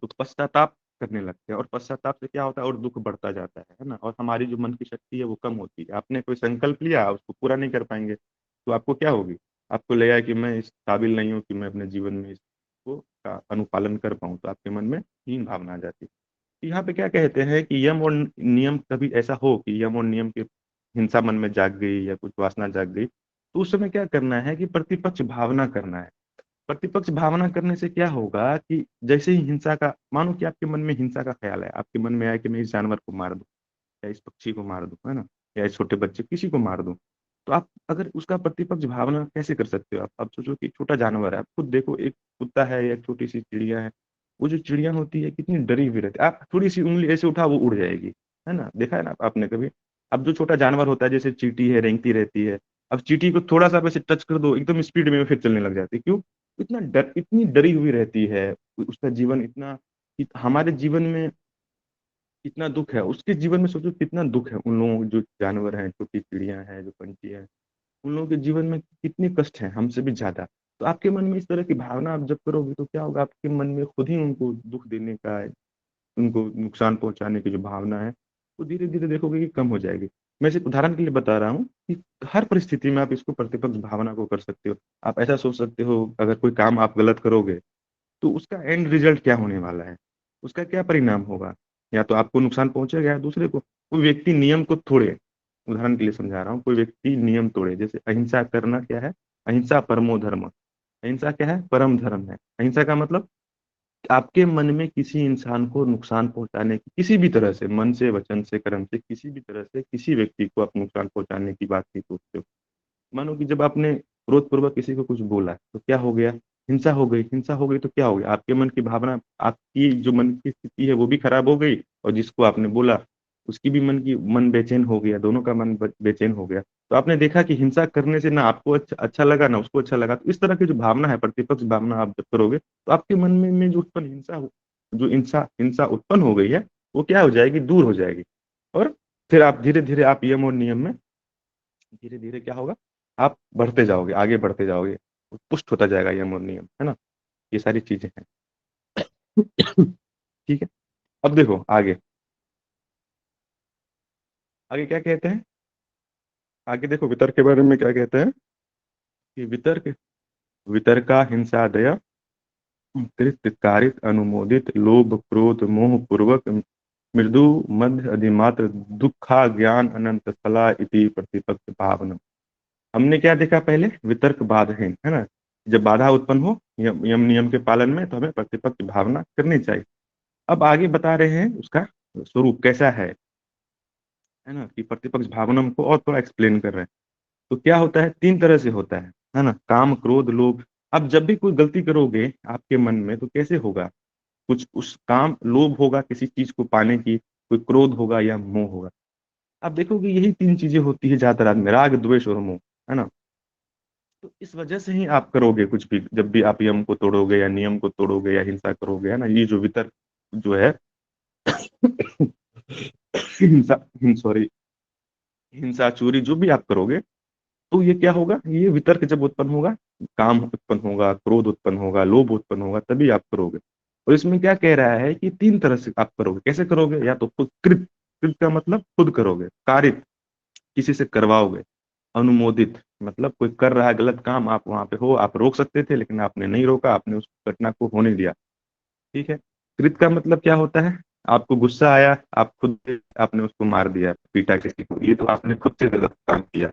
तो पश्चाताप करने लगते हैं, और पश्चाताप से क्या होता है, और दुख बढ़ता जाता है ना। और हमारी जो मन की शक्ति है वो कम होती है, आपने कोई संकल्प लिया उसको पूरा नहीं कर पाएंगे, तो आपको क्या होगी, आपको लगेगा कि मैं इस काबिल नहीं हूँ कि मैं अपने जीवन में इसको का अनुपालन कर पाऊँ, तो आपके मन में हीन भावना आ जाती है। तो यहाँ पे क्या कहते हैं कि यम और नियम, कभी ऐसा हो कि यम और नियम के हिंसा मन में जाग गई या कुछ वासना जाग गई, तो उस समय क्या करना है कि प्रतिपक्ष भावना करना है। प्रतिपक्ष भावना करने से क्या होगा कि जैसे ही हिंसा का, मानो कि आपके मन में हिंसा का ख्याल है, आपके मन में आया कि मैं इस जानवर को मार दूं, या इस पक्षी को मार दूं, है ना, या इस छोटे बच्चे किसी को मार दूं, तो आप अगर उसका प्रतिपक्ष भावना कैसे कर सकते हो, आप सोचो कि छोटा जानवर है, आप खुद देखो, एक कुत्ता है या एक छोटी सी चिड़िया है, वो जो चिड़िया होती है कितनी डरी हुई रहती है, आप थोड़ी सी उंगली ऐसे उठा वो उड़ जाएगी, है ना, देखा है ना आपने कभी। अब जो छोटा जानवर होता है, जैसे चींटी है, रेंगती रहती है, अब चींटी को थोड़ा सा वैसे टच कर दो, एकदम स्पीड में फिर चलने लग जाती है। क्यों? इतना डर, इतनी डरी हुई रहती है। उसका जीवन इतना, हमारे जीवन में कितना दुख है, उसके जीवन में सोचो कितना दुख है। उन लोगों, जो जानवर हैं, छोटी चिड़िया हैं, जो पंछी हैं, उन लोगों के जीवन में कितने कष्ट हैं हमसे भी ज्यादा। तो आपके मन में इस तरह की भावना आप जब करोगे तो क्या होगा, आपके मन में खुद ही उनको दुख देने का, उनको नुकसान पहुंचाने की जो भावना है, वो धीरे धीरे देखोगे कि कम हो जाएगी। मैं सिर्फ उदाहरण के लिए बता रहा हूँ कि हर परिस्थिति में आप इसको प्रतिपक्ष भावना को कर सकते हो। आप ऐसा सोच सकते हो, अगर कोई काम आप गलत करोगे तो उसका एंड रिजल्ट क्या होने वाला है, उसका क्या परिणाम होगा। या तो आपको नुकसान पहुंचेगा या दूसरे को। कोई व्यक्ति नियम को तोड़े, उदाहरण के लिए समझा रहा हूँ, कोई व्यक्ति नियम तोड़े, जैसे अहिंसा करना क्या है, अहिंसा परमो धर्म। अहिंसा क्या है? परम धर्म है। अहिंसा का मतलब आपके मन में किसी इंसान को नुकसान पहुंचाने की, किसी भी तरह से, मन से, वचन से, कर्म से, किसी भी तरह से किसी व्यक्ति को आप नुकसान पहुंचाने की बात नहीं सोचते हो। मानो कि जब आपने क्रोधपूर्वक किसी को कुछ बोला तो क्या हो गया, हिंसा हो गई। हिंसा हो गई तो क्या हो गया, आपके मन की भावना, आपकी जो मन की स्थिति है वो भी खराब हो गई, और जिसको आपने बोला उसकी भी मन बेचैन हो गया, दोनों का मन बेचैन हो गया। तो आपने देखा कि हिंसा करने से ना आपको अच्छा लगा, ना उसको अच्छा लगा। तो इस तरह की जो भावना है, प्रतिपक्ष भावना आप जब करोगे तो आपके मन में जो उत्पन्न जो हिंसा हिंसा उत्पन्न हो गई है, वो क्या हो जाएगी, दूर हो जाएगी। और फिर आप धीरे धीरे, आप यम और नियम में धीरे धीरे क्या होगा, आप बढ़ते जाओगे, आगे बढ़ते जाओगे, पुष्ट होता जाएगा यम और नियम, है ना। ये सारी चीजें हैं। ठीक है। अब देखो आगे, आगे क्या कहते हैं। आगे देखो वितर्क के बारे में क्या कहते हैं, कि वितर्क, वितर्का हिंसा दया कारित अनुमोदित लोभ क्रोध मोह पूर्वक मृदु मध्य अधिमात्र दुखा ज्ञान अनंत फला इति प्रतिपक्ष भावना। हमने क्या देखा पहले, वितर्क बाधहीन, है ना। जब बाधा उत्पन्न हो यम नियम के पालन में, तो हमें प्रतिपक्ष भावना करनी चाहिए। अब आगे बता रहे हैं उसका स्वरूप कैसा है ना, कि प्रतिपक्ष भावना को और थोड़ा एक्सप्लेन कर रहे हैं। तो क्या होता है, तीन तरह से होता है ना, काम क्रोध लोभ। अब जब भी कोई गलती करोगे आपके मन में तो कैसे होगा, कुछ उस काम, लोभ होगा किसी चीज को पाने की, कोई क्रोध होगा या मोह होगा। आप देखोगे यही तीन चीजें होती है ज्यादातर आदमी में, राग द्वेष और मोह, है ना। तो इस वजह से ही आप करोगे कुछ भी, जब भी आप यम को तोड़ोगे या नियम को तोड़ोगे या हिंसा करोगे, है ना। ये जो वितर्क जो है, हिंसा, सॉरी, हिंसा चोरी जो भी आप करोगे, तो ये क्या होगा, ये वितर्क जब उत्पन्न होगा, काम उत्पन्न होगा, क्रोध उत्पन्न होगा, लोभ उत्पन्न होगा, तभी आप करोगे। और इसमें क्या कह रहा है कि तीन तरह से आप करोगे। कैसे करोगे, या तो खुद कृत, कृत का मतलब खुद करोगे, कारित किसी से करवाओगे, अनुमोदित मतलब कोई कर रहा है गलत काम, आप वहां पे हो, आप रोक सकते थे लेकिन आपने नहीं रोका, आपने उस घटना को होने दिया। ठीक है। कृत का मतलब क्या होता है, आपको गुस्सा आया, आप खुद, आपने उसको मार दिया, पीटा किसी को, ये तो आपने खुद से गलत काम किया।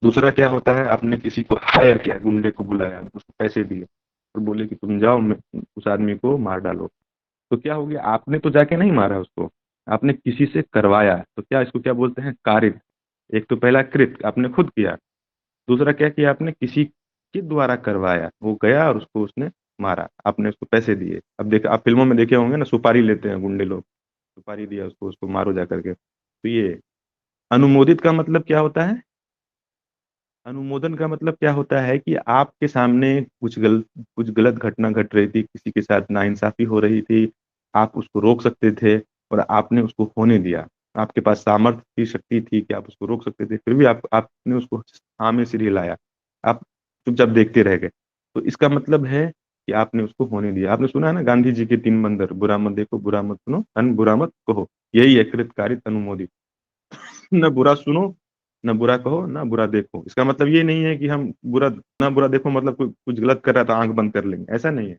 दूसरा क्या होता है, आपने किसी को हायर किया, गुंडे को बुलाया, उसको पैसे दिए और बोले कि तुम जाओ, उस आदमी को मार डालो। तो क्या हो गया, आपने तो जाके नहीं मारा उसको, आपने किसी से करवाया। तो क्या, इसको क्या बोलते हैं, कारित। एक तो पहला कृत, आपने खुद किया। दूसरा क्या किया, आपने किसी के द्वारा करवाया, वो गया और उसको उसने मारा, आपने उसको पैसे दिए। अब देख, आप फिल्मों में देखे होंगे ना, सुपारी लेते हैं गुंडे लोग, सुपारी दिया उसको, उसको मारो जा करके। तो ये अनुमोदित का मतलब क्या होता है, अनुमोदन का मतलब क्या होता है कि आपके सामने कुछ गलत घटना घट रही थी, किसी के साथ नाइंसाफी हो रही थी, आप उसको रोक सकते थे और आपने उसको होने दिया। आपके पास सामर्थ्य थी, शक्ति थी कि आप उसको रोक सकते थे, फिर भी आपने उसको हाँ में सिर हिलाया, आप चुपचाप देखते रह गए। तो इसका मतलब है कि आपने उसको होने दिया। आपने सुना है ना गांधी जी के तीन मंत्र, बुरा मत देखो, बुरा मत सुनो, बुरा मत कहो। यही है कृतकारित अनुमोदित। न बुरा सुनो, न बुरा कहो, न बुरा देखो। इसका मतलब ये नहीं है कि हम बुरा, ना बुरा देखो मतलब कोई कुछ गलत कर रहा है तो आंख बंद कर लेंगे, ऐसा नहीं है।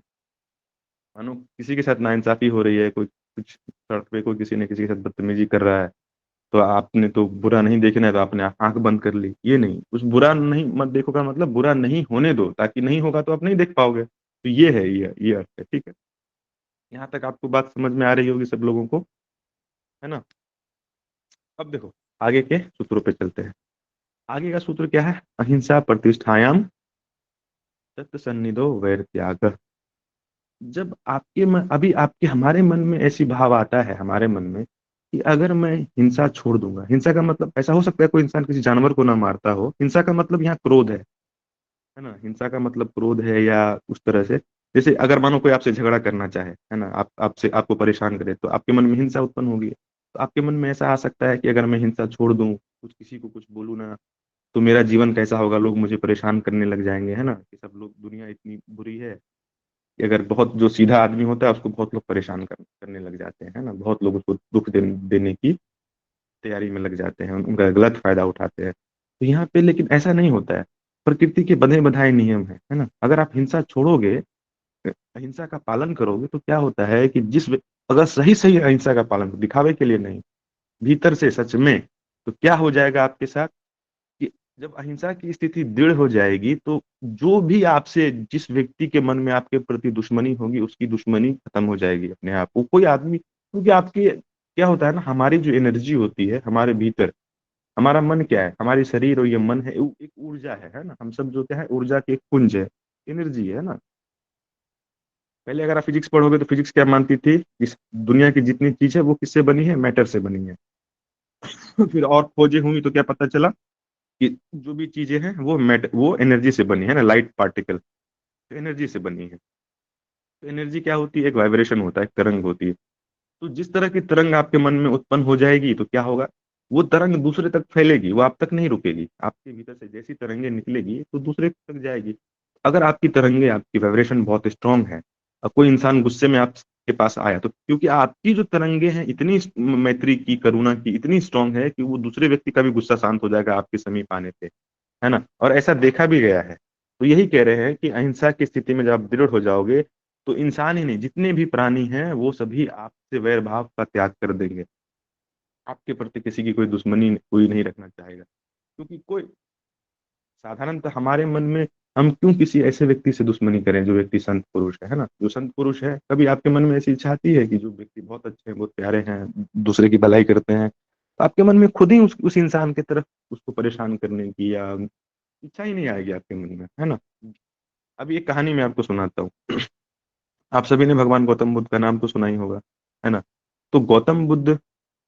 मानो किसी के साथ नाइंसाफी हो रही है, कोई कुछ सड़क पे कोई किसी ने किसी के साथ बदतमीजी कर रहा है, तो आपने तो बुरा नहीं देखना है तो आपने आंख बंद कर ली, ये नहीं। उस बुरा नहीं मत देखो का मतलब बुरा नहीं होने दो, ताकि नहीं होगा तो आप नहीं देख पाओगे। तो ये है, ये अर्थ है। ठीक है। यहाँ तक आपको बात समझ में आ रही होगी सब लोगों को, है ना। अब देखो आगे के सूत्रों पे चलते हैं। आगे का सूत्र क्या है, अहिंसा प्रतिष्ठायाम तत्सन्निधो वैर त्याग। जब आपके मन, अभी आपके हमारे मन में ऐसी भाव आता है, हमारे मन में कि अगर मैं हिंसा छोड़ दूंगा, हिंसा का मतलब ऐसा हो सकता है कोई इंसान किसी जानवर को ना मारता हो, हिंसा का मतलब यहाँ क्रोध है ना, हिंसा का मतलब क्रोध है या उस तरह से, जैसे अगर मानो कोई आपसे झगड़ा करना चाहे, है ना, आप आपसे आपको परेशान करे, तो आपके मन में हिंसा उत्पन्न होगी। तो आपके मन में ऐसा आ सकता है कि अगर मैं हिंसा छोड़ दूं, कुछ किसी को कुछ बोलूं ना, तो मेरा जीवन कैसा होगा, लोग मुझे परेशान करने लग जाएंगे, है ना, कि सब लोग, दुनिया इतनी बुरी है कि अगर बहुत जो सीधा आदमी होता है उसको बहुत लोग परेशान करने लग जाते हैं, है ना, बहुत लोग उसको दुख देने की तैयारी में लग जाते हैं, उनका गलत फायदा उठाते हैं। तो यहाँ पे लेकिन ऐसा नहीं होता है, प्रकृति के बंधे बंधाए नियम है ना, अगर आप हिंसा छोड़ोगे, अहिंसा का पालन करोगे, तो क्या होता है कि अगर सही सही अहिंसा का पालन, दिखावे के लिए नहीं, भीतर से सच में, तो क्या हो जाएगा आपके साथ कि जब अहिंसा की स्थिति दृढ़ हो जाएगी, तो जो भी आपसे, जिस व्यक्ति के मन में आपके प्रति दुश्मनी होगी, उसकी दुश्मनी खत्म हो जाएगी अपने आप। वो कोई आदमी, क्योंकि आपकी क्या होता है ना, हमारी जो एनर्जी होती है हमारे भीतर, हमारा मन क्या है, हमारी शरीर और ये मन है, एक ऊर्जा है ना, हम सब जो क्या है, ऊर्जा के एक पुंज है, एनर्जी है ना। पहले अगर आप फिजिक्स पढ़ोगे तो फिजिक्स क्या मानती थी, इस दुनिया की जितनी चीज है वो किससे बनी है, मैटर से बनी है। फिर और खोजें हुई तो क्या पता चला कि जो भी चीजें हैं वो एनर्जी से बनी है ना, लाइट पार्टिकल एनर्जी से बनी है। तो एनर्जी क्या होती है, एक वाइब्रेशन होता है, एक तरंग होती है। तो जिस तरह की तरंग आपके मन में उत्पन्न हो जाएगी, तो क्या होगा, वो तरंग दूसरे तक फैलेगी, वो आप तक नहीं रुकेगी, आपके भीतर से जैसी तरंगे निकलेगी तो दूसरे तक जाएगी। अगर आपकी तरंगे, आपकी वाइब्रेशन बहुत स्ट्रांग है, और कोई इंसान गुस्से में आपके पास आया, तो क्योंकि आपकी जो तरंगे हैं इतनी मैत्री की, करुणा की इतनी स्ट्रांग है कि वो दूसरे व्यक्ति का भी गुस्सा शांत हो जाएगा आपके समीप आने पे, है ना, और ऐसा देखा भी गया है। तो यही कह रहे हैं कि अहिंसा की स्थिति में जब आप दृढ़ हो जाओगे, तो इंसान ही नहीं, जितने भी प्राणी हैं वो सभी आपसे वैर भाव का त्याग कर देंगे, आपके प्रति किसी की कोई दुश्मनी कोई नहीं रखना चाहेगा, क्योंकि कोई, साधारणतः हमारे मन में, हम क्यों किसी ऐसे व्यक्ति से दुश्मनी करें जो व्यक्ति संत पुरुष है ना, जो संत पुरुष है, कभी आपके मन में ऐसी इच्छा आती है कि जो व्यक्ति बहुत अच्छे हैं, बहुत प्यारे हैं, दूसरे की भलाई करते हैं, तो आपके मन में खुद ही उस इंसान की तरफ उसको परेशान करने की या इच्छा ही नहीं आएगी आपके मन में, है ना। अभी एक कहानी मैं आपको सुनाता हूँ। आप सभी ने भगवान गौतम बुद्ध का नाम तो सुना ही होगा, है ना। तो गौतम बुद्ध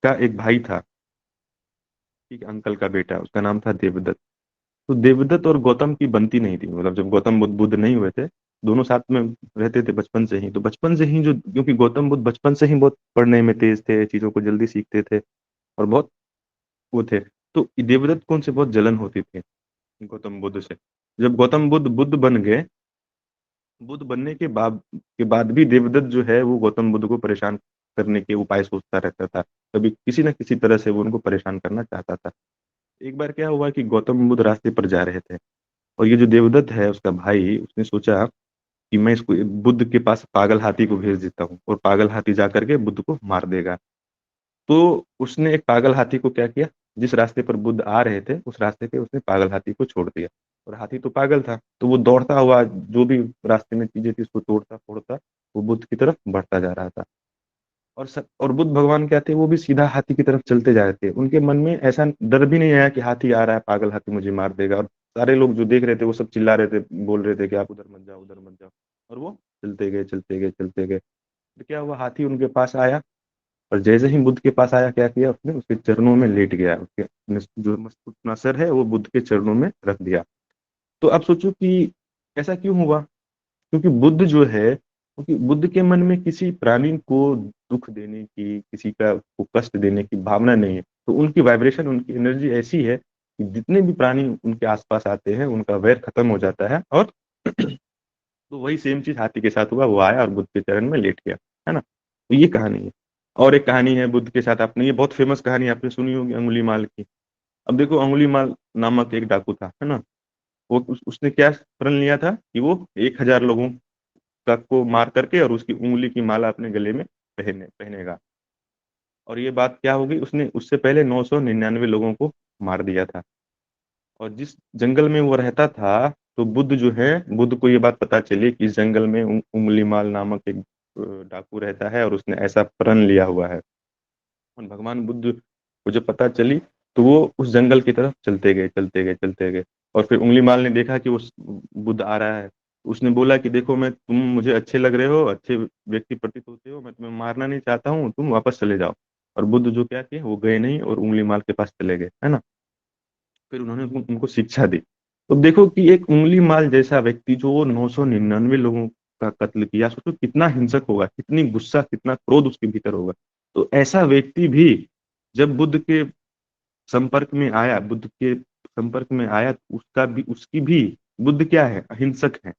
का एक भाई था, ठीक है, अंकल का बेटा, उसका नाम था देवदत्त। तो देवदत्त और गौतम की बनती नहीं थी, मतलब जब गौतम बुद्ध बुद्ध नहीं हुए थे, दोनों साथ में रहते थे बचपन से ही। तो बचपन से ही जो, क्योंकि गौतम बुद्ध बचपन से ही बहुत पढ़ने में तेज थे, चीजों को जल्दी सीखते थे और बहुत वो थे, तो देवदत्त को उनसे बहुत जलन होती थी, गौतम बुद्ध से। जब गौतम बुद्ध बुद्ध बन गए, बुद्ध बनने के बाद भी देवदत्त जो है वो गौतम बुद्ध को परेशान करने के उपाय सोचता रहता था, कभी किसी न किसी तरह से वो उनको परेशान करना चाहता था। एक बार क्या हुआ कि गौतम बुद्ध रास्ते पर जा रहे थे, और ये जो देवदत्त है उसका भाई, उसने सोचा कि मैं इसको बुद्ध के पास पागल हाथी को भेज देता हूँ, और पागल हाथी जा करके बुद्ध को मार देगा। तो उसने एक पागल हाथी को क्या किया, जिस रास्ते पर बुद्ध आ रहे थे उस रास्ते पे उसने पागल हाथी को छोड़ दिया। और हाथी तो पागल था, तो वो दौड़ता हुआ जो भी रास्ते में चीजें थी उसको तोड़ता फोड़ता वो बुद्ध की तरफ बढ़ता जा रहा था। और बुद्ध भगवान क्या थे, वो भी सीधा हाथी की तरफ चलते जा रहे थे, उनके मन में ऐसा डर भी नहीं आया कि हाथी आ रहा है, पागल हाथी मुझे मार देगा। और सारे लोग जो देख रहे थे वो सब चिल्ला रहे थे, बोल रहे थे कि आप उधर मत जाओ, उधर मत जाओ। और वो चलते गए चलते गए चलते गए। तो क्या हुआ, हाथी उनके पास आया, और जैसे ही बुद्ध के पास आया, क्या किया उसने, उसके चरणों में लेट गया, उसके अपने जो अपना सर है वो बुद्ध के चरणों में रख दिया। तो अब सोचो कि ऐसा क्यों हुआ, क्योंकि बुद्ध जो है, क्योंकि बुद्ध के मन में किसी प्राणी को दुख देने की, किसी का को कष्ट देने की भावना नहीं है। तो उनकी वाइब्रेशन, उनकी एनर्जी ऐसी है कि जितने भी प्राणी उनके आसपास आते हैं उनका वैर खत्म हो जाता है। और तो वही सेम चीज हाथी के साथ हुआ, वो आया और बुद्ध के चरण में लेट गया, है ना। तो ये कहानी है। और एक कहानी है बुद्ध के साथ, आपने, ये बहुत फेमस कहानी आपने सुनी होगी, अंगुली माल की। अब देखो, अंगुली माल नामक एक डाकू था, है ना। वो उसने क्या प्रण लिया था कि वो 1,000 लोगों का को मार करके और उसकी उंगली की माला अपने गले में पहनेगा। और ये बात क्या होगी, उसने उससे पहले 999 लोगों को मार दिया था। और जिस जंगल में वो रहता था, तो बुद्ध जो है, बुद्ध को ये बात पता चली कि इस जंगल में उंगलीमाल नामक एक डाकू रहता है और उसने ऐसा प्रण लिया हुआ है। और भगवान बुद्ध को जब पता चली, तो वो उस जंगल की तरफ चलते गए चलते गए चलते गए। और फिर उंगलीमाल ने देखा कि वो बुद्ध आ रहा है। उसने बोला कि देखो, मैं, तुम मुझे अच्छे लग रहे हो, अच्छे व्यक्ति प्रतीत होते हो, मैं तुम्हें मारना नहीं चाहता हूँ, तुम वापस चले जाओ। और बुद्ध जो क्या किए, वो गए नहीं और उंगली माल के पास चले गए, है ना। फिर उन्होंने उनको शिक्षा दी। तो देखो कि एक उंगली माल जैसा व्यक्ति जो 999 लोगों का कत्ल किया, सोचो कितना हिंसक होगा, कितनी गुस्सा, कितना क्रोध उसके भीतर होगा। तो ऐसा व्यक्ति भी जब बुद्ध के संपर्क में आया, बुद्ध के संपर्क में आया, तो उसका भी, उसकी भी, बुद्ध क्या है, अहिंसक है।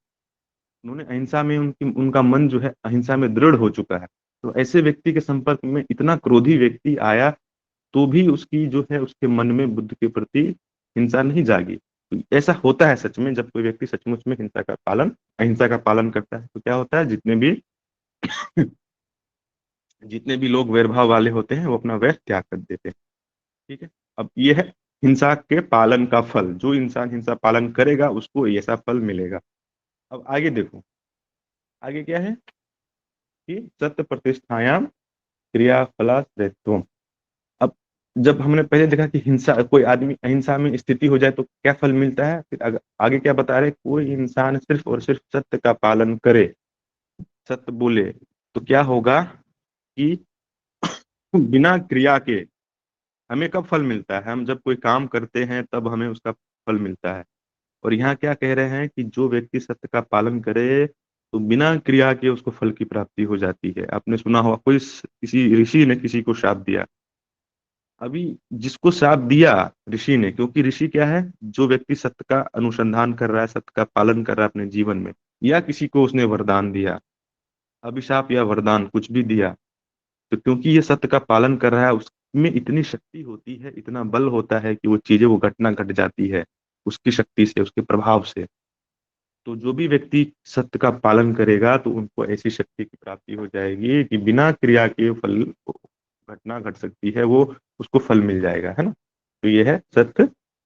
उन्होंने अहिंसा में, उनकी उनका मन जो है अहिंसा में दृढ़ हो चुका है। तो ऐसे व्यक्ति के संपर्क में इतना क्रोधी व्यक्ति आया, तो भी उसकी जो है, उसके मन में बुद्ध के प्रति हिंसा नहीं जागी। तो ऐसा होता है सच में, जब कोई व्यक्ति सचमुच में हिंसा का पालन, अहिंसा का पालन करता है, तो क्या होता है, जितने भी लोग वैरभाव वाले होते हैं, वो अपना वैर त्याग कर देते हैं। ठीक है। अब ये है हिंसा के पालन का फल। जो इंसान हिंसा पालन करेगा, उसको ऐसा फल मिलेगा। अब आगे देखो, आगे क्या है कि सत्य प्रतिष्ठायाम क्रियाफलाश्रयत्वम्। अब जब हमने पहले देखा कि हिंसा, कोई आदमी अहिंसा में स्थिति हो जाए तो क्या फल मिलता है, फिर आगे क्या बता रहे, कोई इंसान सिर्फ और सिर्फ सत्य का पालन करे, सत्य बोले, तो क्या होगा कि बिना क्रिया के हमें कब फल मिलता है, हम जब कोई काम करते हैं तब हमें उसका फल मिलता है। और यहाँ क्या कह रहे हैं कि जो व्यक्ति सत्य का पालन करे, तो बिना क्रिया के उसको फल की प्राप्ति हो जाती है। आपने सुना होगा, कोई किसी ऋषि ने किसी को श्राप दिया। अभी जिसको श्राप दिया ऋषि ने, क्योंकि ऋषि क्या है, जो व्यक्ति सत्य का अनुसंधान कर रहा है, सत्य का पालन कर रहा है अपने जीवन में, या किसी को उसने वरदान दिया, अभिशाप या वरदान कुछ भी दिया, तो क्योंकि ये सत्य का पालन कर रहा है, उसमें इतनी शक्ति होती है, इतना बल होता है कि वो चीजें, वो घटना घट जाती है उसकी शक्ति से, उसके प्रभाव से। तो जो भी व्यक्ति सत्य का पालन करेगा, तो उनको ऐसी शक्ति की प्राप्ति हो जाएगी कि बिना क्रिया के फल, घटना घट सकती है, वो उसको फल मिल जाएगा, है ना। तो ये है सत्य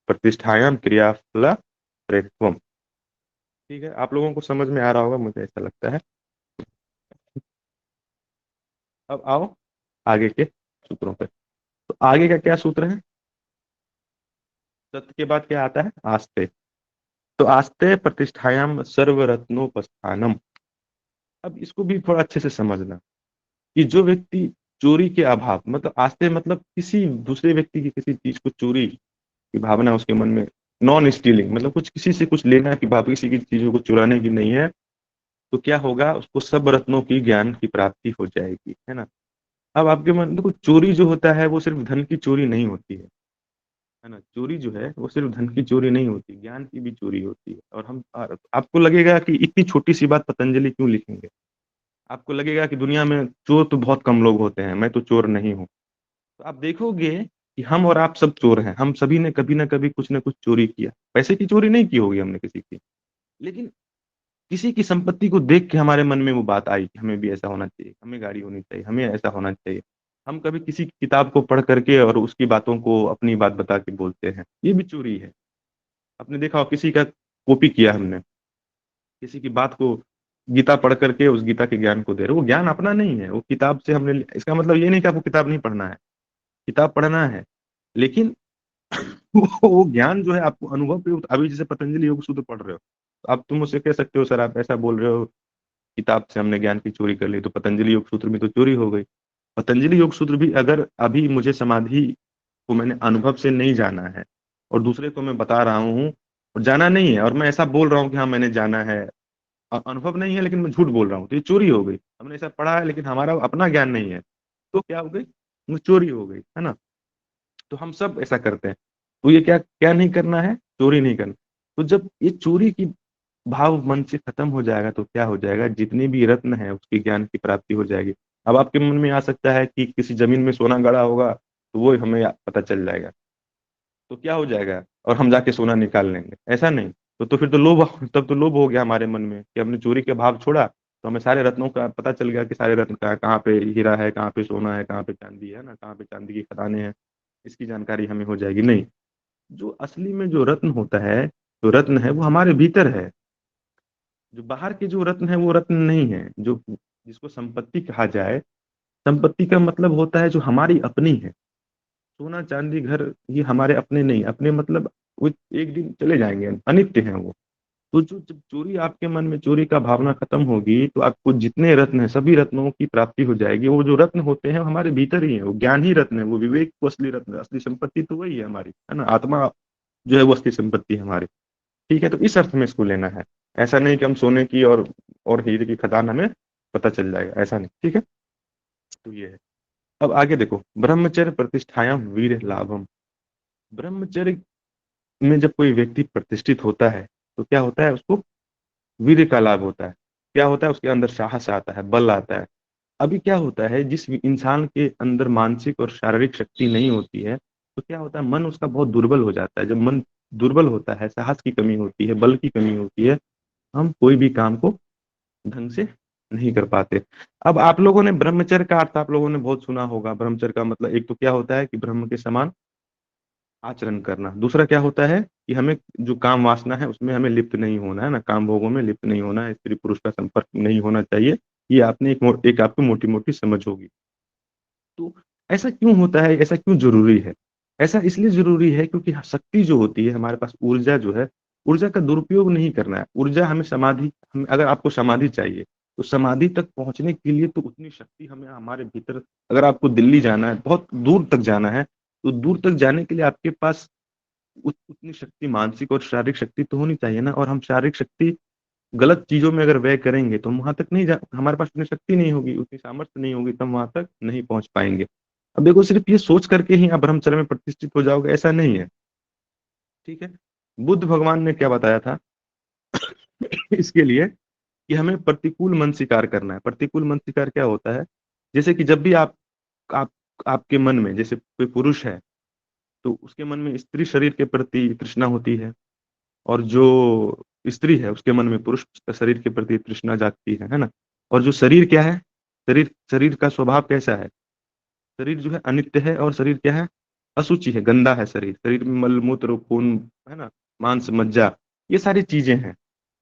प्रतिष्ठायाम क्रियाफल प्रेत्वम। ठीक है, आप लोगों को समझ में आ रहा होगा, मुझे ऐसा लगता है। अब आओ आगे के सूत्रों पे। तो आगे का क्या सूत्र है, सत्य के बाद क्या आता है, आस्ते। तो आस्ते प्रतिष्ठायाम सर्वरत्नोपस्थानम। अब इसको भी थोड़ा अच्छे से समझना कि जो व्यक्ति चोरी के अभाव, मतलब आस्ते मतलब किसी दूसरे व्यक्ति की किसी चीज को चोरी की भावना उसके मन में, नॉन स्टीलिंग मतलब कुछ किसी से कुछ लेना की भावना, किसी की चीजों को चुराने की नहीं है, तो क्या होगा, उसको सब रत्नों की ज्ञान की प्राप्ति हो जाएगी, है ना। अब आपके मन, देखो चोरी जो होता है वो सिर्फ धन की चोरी नहीं होती है ना। चोरी जो है वो सिर्फ धन की चोरी नहीं होती, ज्ञान की भी चोरी होती है। और आपको लगेगा कि इतनी छोटी सी बात पतंजलि क्यों लिखेंगे, आपको लगेगा कि दुनिया में चोर तो बहुत कम लोग होते हैं, मैं तो चोर नहीं हूँ। तो आप देखोगे कि हम और आप सब चोर हैं, हम सभी ने कभी ना कभी कुछ ना कुछ चोरी किया। पैसे की चोरी नहीं की होगी हमने किसी की, लेकिन किसी की संपत्ति को देख के हमारे मन में वो बात आई कि हमें भी ऐसा होना चाहिए, हमें गाड़ी होनी चाहिए, हमें ऐसा होना चाहिए। हम कभी किसी की किताब को पढ़ करके और उसकी बातों को अपनी बात बता के बोलते हैं, ये भी चोरी है। आपने देखा हो, किसी का कॉपी किया हमने, किसी की बात को, गीता पढ़ करके उस गीता के ज्ञान को दे रहे, वो ज्ञान अपना नहीं है, वो किताब से हमने, इसका मतलब ये नहीं कि आपको किताब नहीं पढ़ना है, किताब पढ़ना है, लेकिन वो ज्ञान जो है आपको अनुभव पे, अभी जैसे पतंजलि योग सूत्र पढ़ रहे हो, तो अब तुम मुझसे कह सकते हो, सर आप ऐसा बोल रहे हो, किताब से हमने ज्ञान की चोरी कर ली, तो पतंजलि योग सूत्र में तो चोरी हो गई। पतंजलि योग सूत्र भी अगर अभी मुझे समाधि को मैंने अनुभव से नहीं जाना है, और दूसरे को मैं बता रहा हूँ और जाना नहीं है, और मैं ऐसा बोल रहा हूँ कि हाँ मैंने जाना है, अनुभव नहीं है लेकिन मैं झूठ बोल रहा हूँ, तो ये चोरी हो गई। हमने ऐसा पढ़ा है लेकिन हमारा अपना ज्ञान नहीं है, तो क्या हो गई, वो चोरी हो गई, है ना। तो हम सब ऐसा करते हैं। तो ये क्या क्या नहीं करना है, चोरी नहीं करना। तो जब ये चोरी की भाव मन से खत्म हो जाएगा, तो क्या हो जाएगा, जितने भी रत्न है उसकी ज्ञान की प्राप्ति हो जाएगी। अब आपके मन में आ सकता है कि किसी जमीन में सोना गड़ा होगा, तो वो हमें पता चल जाएगा, तो क्या हो जाएगा, और हम जाके सोना निकाल लेंगे, ऐसा नहीं। तो फिर तो लोभ, तब तो लोभ हो गया हमारे मन में कि हमने चोरी के भाव छोड़ा, तो हमें सारे रत्नों का पता चल गया कि सारे रत्न कहाँ पे हीरा है, कहाँ पे सोना है, कहाँ पे चांदी है ना, कहाँ पे चांदी की खदानें हैं, इसकी जानकारी हमें हो जाएगी। नहीं, जो असली में जो रत्न होता है, जो रत्न है वो हमारे भीतर है। जो बाहर के जो रत्न है वो रत्न नहीं है। जो जिसको संपत्ति कहा जाए, संपत्ति का मतलब होता है जो हमारी अपनी है। सोना चांदी घर ये हमारे अपने नहीं, अपने मतलब वो एक दिन चले जाएंगे, अनित्य हैं वो। तो जो जब चोरी आपके मन में चोरी का भावना खत्म होगी तो आपको जितने रत्न है सभी रत्नों की प्राप्ति हो जाएगी। वो जो रत्न होते हैं हमारे भीतर ही है, वो ज्ञान ही रत्न है, वो विवेक को असली रत्न, असली संपत्ति तो वही है हमारी, है ना। आत्मा जो है वो असली संपत्ति है हमारी। ठीक है, तो इस अर्थ में इसको लेना है। ऐसा नहीं कि हम सोने की और हीरे की खदान हमें पता चल जाएगा, ऐसा नहीं। ठीक है, तो ये है। अब आगे देखो, ब्रह्मचर्य प्रतिष्ठायाम वीर लाभम। ब्रह्मचर्य में जब कोई व्यक्ति प्रतिष्ठित होता है तो क्या होता है, उसको वीर्य का लाभ होता है। क्या होता है, उसके अंदर साहस आता है, बल आता है। अभी क्या होता है, जिस इंसान के अंदर मानसिक और शारीरिक शक्ति नहीं होती है तो क्या होता है, मन उसका बहुत दुर्बल हो जाता है। जब मन दुर्बल होता है, साहस की कमी होती है, बल की कमी होती है, हम कोई भी काम को ढंग से नहीं कर पाते। अब आप लोगों ने ब्रह्मचर्य का अर्थ आप लोगों ने बहुत सुना होगा। ब्रह्मचर्य का मतलब एक तो क्या होता है कि ब्रह्म के समान आचरण करना। दूसरा क्या होता है कि हमें जो काम वासना है उसमें हमें लिप्त नहीं होना है, ना काम भोगों में लिप्त नहीं होना है, स्त्री पुरुष का संपर्क नहीं होना चाहिए। ये आपने एक आपको मोटी मोटी समझ होगी। तो ऐसा क्यों होता है, ऐसा क्यों जरूरी है? ऐसा इसलिए जरूरी है क्योंकि शक्ति जो होती है हमारे पास, ऊर्जा जो है, ऊर्जा का दुरुपयोग नहीं करना है। ऊर्जा हमें समाधि, अगर आपको समाधि चाहिए तो समाधि तक पहुंचने के लिए तो उतनी शक्ति हमें हमारे भीतर, अगर आपको दिल्ली जाना है, बहुत दूर तक जाना है, तो दूर तक जाने के लिए आपके पास उतनी शक्ति, मानसिक और शारीरिक शक्ति तो होनी चाहिए ना। और हम शारीरिक शक्ति गलत चीजों में अगर व्यय करेंगे तो हम वहां तक नहीं जा, हमारे पास उतनी शक्ति नहीं होगी, उतनी सामर्थ्य नहीं होगी, तो हम वहां तक नहीं पहुंच पाएंगे। अब देखो, सिर्फ ये सोच करके ही आप ब्रह्मचर्य में प्रतिष्ठित हो जाओगे ऐसा नहीं है। ठीक है, बुद्ध भगवान ने क्या बताया था इसके लिए, कि हमें प्रतिकूल मन स्वीकार करना है। प्रतिकूल मन स्वीकार क्या होता है, जैसे कि जब भी आप आपके मन में, जैसे कोई पुरुष है तो उसके मन में स्त्री शरीर के प्रति तृष्णा होती है, और जो स्त्री है उसके मन में पुरुष शरीर के प्रति तृष्णा जागती है ना। और जो शरीर क्या है, शरीर शरीर का स्वभाव कैसा है, शरीर जो है अनित्य है, और शरीर क्या है, अशुचि है, गंदा है शरीर। शरीर में मल मूत्र खून, है ना, मांस मज्जा, ये सारी चीजें हैं।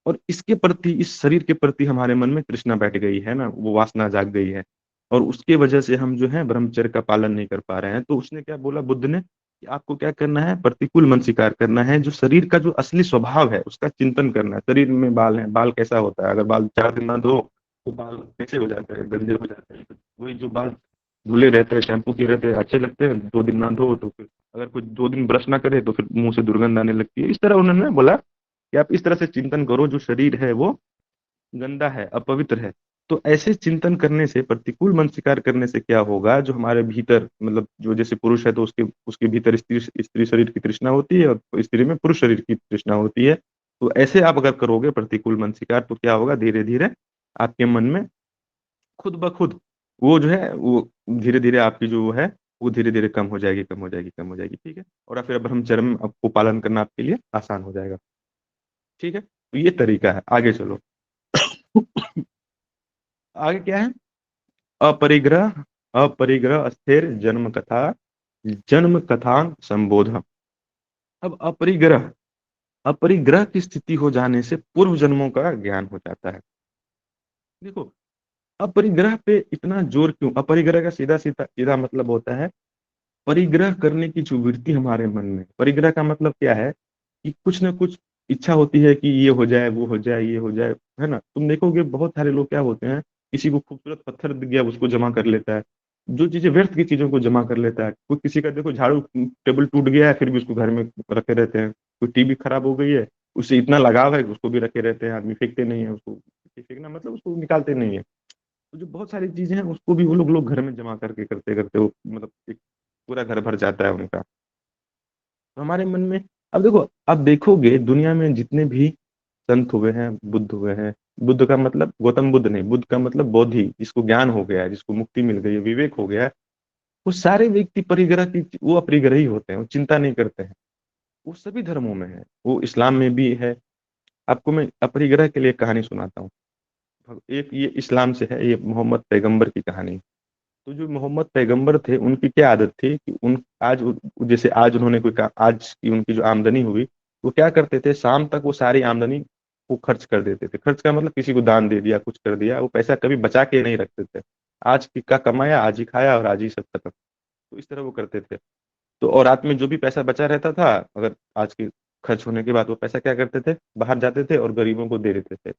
और इसके प्रति, इस शरीर के प्रति हमारे मन में तृष्णा बैठ गई है ना, वो वासना जाग गई है। और उसके वजह से हम जो है ब्रह्मचर्य का पालन नहीं कर पा रहे हैं। तो उसने क्या बोला बुद्ध ने, कि आपको क्या करना है, प्रतिकूल मन स्वीकार करना है। जो शरीर का जो असली स्वभाव है उसका चिंतन करना है। शरीर में बाल है, बाल कैसा होता है, अगर बाल 4 दिन ना धो तो बाल कैसे हो जाते हैं, गंदे हो जाते हैं। वही जो बाल धुले रहते हैं, शैम्पू किए रहते हैं, अच्छे लगते हैं, 2 दिन ना धो तो फिर, अगर कोई 2 दिन ब्रश ना करे तो फिर मुंह से दुर्गंध आने लगती है। इस तरह उन्होंने बोला कि आप इस तरह से चिंतन करो, जो शरीर है वो गंदा है, अपवित्र है। तो ऐसे चिंतन करने से, प्रतिकूल मन स्वीकार करने से क्या होगा, जो हमारे भीतर, मतलब जो जैसे पुरुष है तो उसके उसके भीतर स्त्री स्त्री शरीर की तृष्णा होती है, और स्त्री में पुरुष शरीर की तृष्णा होती है। तो ऐसे आप अगर करोगे प्रतिकूल मन स्वीकार, तो क्या होगा, धीरे धीरे आपके मन में खुद ब खुद वो जो है वो धीरे धीरे आपकी जो है वो धीरे धीरे कम हो जाएगी, कम हो जाएगी, कम हो जाएगी। ठीक है, और फिर ब्रह्मचर्य में आपको पालन करना आपके लिए आसान हो जाएगा। ठीक है, तो ये तरीका है। आगे चलो। आगे क्या है, अपरिग्रह, अपरिग्रह स्थिर जन्म कथांग संबोध। अब अपरिग्रह, अपरिग्रह की स्थिति हो जाने से पूर्व जन्मों का ज्ञान हो जाता है। देखो, अपरिग्रह पे इतना जोर क्यों? अपरिग्रह का सीधा सीधा सीधा मतलब होता है परिग्रह करने की जो वृत्ति हमारे मन में। परिग्रह का मतलब क्या है, कि कुछ ना कुछ इच्छा होती है कि ये हो जाए, वो हो जाए, ये हो जाए, है ना। तुम देखोगे बहुत सारे लोग क्या होते हैं, किसी को खूबसूरत पत्थर दिख गया उसको जमा कर लेता है, जो चीजें व्यर्थ की चीजों को जमा कर लेता है। कोई किसी का देखो झाड़ू टेबल टूट गया है फिर भी उसको घर में रखे रहते हैं। कोई टीवी खराब हो गई है, उससे इतना लगाव है कि उसको भी रखे रहते हैं। आदमी फेंकते नहीं है उसको, फेंकना मतलब उसको निकालते नहीं है। तो जो बहुत सारी चीजें हैं उसको भी वो लोग घर में जमा करके करते करते वो मतलब एक पूरा घर भर जाता है उनका। तो हमारे मन में, अब देखो, अब देखोगे दुनिया में जितने भी संत हुए हैं, बुद्ध हुए हैं, बुद्ध का मतलब गौतम बुद्ध नहीं, बुद्ध का मतलब बोधि, जिसको ज्ञान हो गया है, जिसको मुक्ति मिल गई है, विवेक हो गया है, वो सारे व्यक्ति परिग्रह की, वो अपरिग्रही होते हैं, वो चिंता नहीं करते हैं। वो सभी धर्मों में है, वो इस्लाम में भी है। आपको मैं अपरिग्रह के लिए एक कहानी सुनाता हूँ। एक ये इस्लाम से है, ये मोहम्मद पैगंबर की कहानी। तो जो मोहम्मद पैगंबर थे उनकी क्या आदत थी कि उन आज जैसे आज उन्होंने कोई आज की उनकी जो आमदनी हुई, वो क्या करते थे, शाम तक वो सारी आमदनी को खर्च कर देते थे। खर्च का मतलब किसी को दान दे दिया, कुछ कर दिया। वो पैसा कभी बचा के नहीं रखते थे। आज का कमाया आज ही खाया और आज ही सब खत्म। तो इस तरह वो करते थे। तो और रात में जो भी पैसा बचा रहता था, अगर आज के खर्च होने के बाद वो पैसा क्या करते थे, बाहर जाते थे और गरीबों को दे देते थे,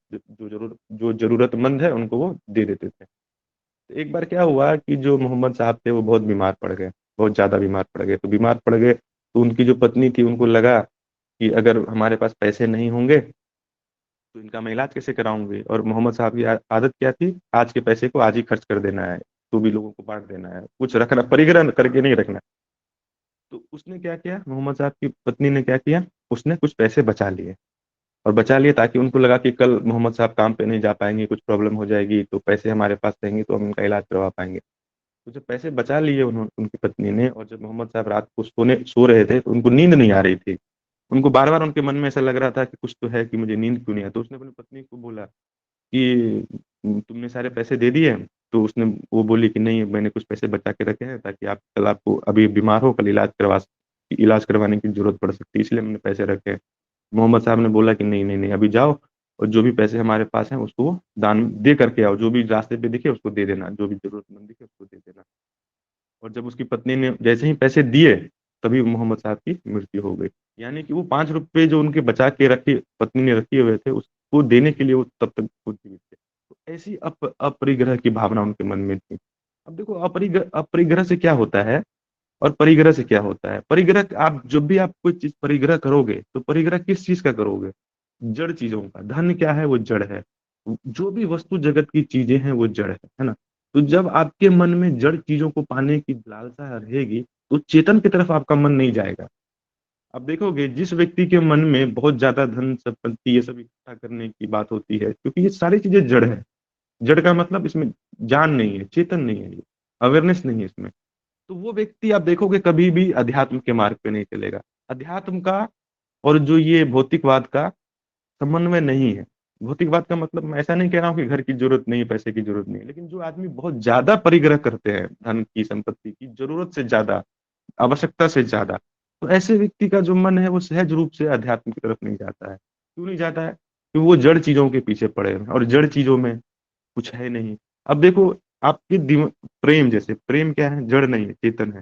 जो जरूरतमंद है उनको वो दे देते थे। तो एक बार क्या हुआ कि जो मोहम्मद साहब थे वो बहुत बीमार पड़ गए, बहुत ज्यादा बीमार पड़ गए। तो बीमार पड़ गए तो उनकी जो पत्नी थी उनको लगा कि अगर हमारे पास पैसे नहीं होंगे तो इनका मैं इलाज कैसे कराऊंगी। और मोहम्मद साहब की आदत क्या थी, आज के पैसे को आज ही खर्च कर देना है, तो भी लोगों को बांट देना है, कुछ रखना, परिग्रह करके नहीं रखना। तो उसने क्या किया, मोहम्मद साहब की पत्नी ने क्या किया, उसने कुछ पैसे बचा लिए। और बचा लिए ताकि उनको लगा कि कल मोहम्मद साहब काम पे नहीं जा पाएंगे, कुछ प्रॉब्लम हो जाएगी, तो पैसे हमारे पास रहेंगे तो हम उनका इलाज करवा पाएंगे। तो जब पैसे बचा लिए उन्होंने, उनकी पत्नी ने, और जब मोहम्मद साहब रात को सो रहे थे तो उनको नींद नहीं आ रही थी। उनको बार बार उनके मन में ऐसा लग रहा था कि कुछ तो है, कि मुझे नींद क्यों नहीं है। तो उसने अपनी पत्नी को बोला कि तुमने सारे पैसे दे दिए? तो उसने, वो बोली कि नहीं, मैंने कुछ पैसे बचा के रखे हैं ताकि आप कल, आपको अभी बीमार हो, कल इलाज करवाने की जरूरत पड़ सकती है, इसलिए मैंने पैसे रखे हैं। मोहम्मद साहब ने बोला कि नहीं नहीं नहीं, अभी जाओ और जो भी पैसे हमारे पास हैं उसको दान दे करके आओ, जो भी रास्ते पे दिखे उसको दे देना, जो भी जरूरतमंद दिखे उसको दे देना। और जब उसकी पत्नी ने जैसे ही पैसे दिए, तभी मोहम्मद साहब की मृत्यु हो गई। यानी कि वो 5 रुपए जो उनके बचा के रखे, पत्नी ने रखे हुए थे, उसको देने के लिए वो तब तक खुद जीवित थे। तो ऐसी अपरिग्रह की भावना उनके मन में थी। अब देखो, अपरिग्रह अपरिग्रह से क्या होता है और परिग्रह से क्या होता है। परिग्रह, आप जब भी आप कोई चीज परिग्रह करोगे तो परिग्रह किस चीज का करोगे, जड़ चीजों का। धन क्या है, वो जड़ है। जो भी वस्तु जगत की चीजें हैं वो जड़ है ना। तो जब आपके मन में जड़ चीजों को पाने की लालसा रहेगी तो चेतन की तरफ आपका मन नहीं जाएगा। अब देखोगे, जिस व्यक्ति के मन में बहुत ज्यादा धन संपत्ति ये सब इकट्ठा करने की बात होती है, क्योंकि ये सारी चीजें जड़ है। जड़ का मतलब इसमें ज्ञान नहीं है, चेतन नहीं है, अवेयरनेस नहीं है इसमें। तो वो व्यक्ति आप देखोगे कभी भी अध्यात्म के मार्ग पे नहीं चलेगा। अध्यात्म का और जो ये भौतिकवाद का समन्वय नहीं है। भौतिकवाद का मतलब, मैं ऐसा नहीं कह रहा हूँ कि घर की जरूरत नहीं, पैसे की जरूरत नहीं, लेकिन जो आदमी बहुत ज्यादा परिग्रह करते हैं, धन की, संपत्ति की, जरूरत से ज्यादा, आवश्यकता से ज्यादा, तो ऐसे व्यक्ति का जो मन है वो सहज रूप से अध्यात्म की तरफ नहीं जाता है। क्यों नहीं जाता है? क्योंकि वो जड़ चीजों के पीछे पड़े हैं और जड़ चीजों में कुछ है नहीं। अब देखो, आपके प्रेम, जैसे प्रेम क्या है, जड़ नहीं है, चेतन है।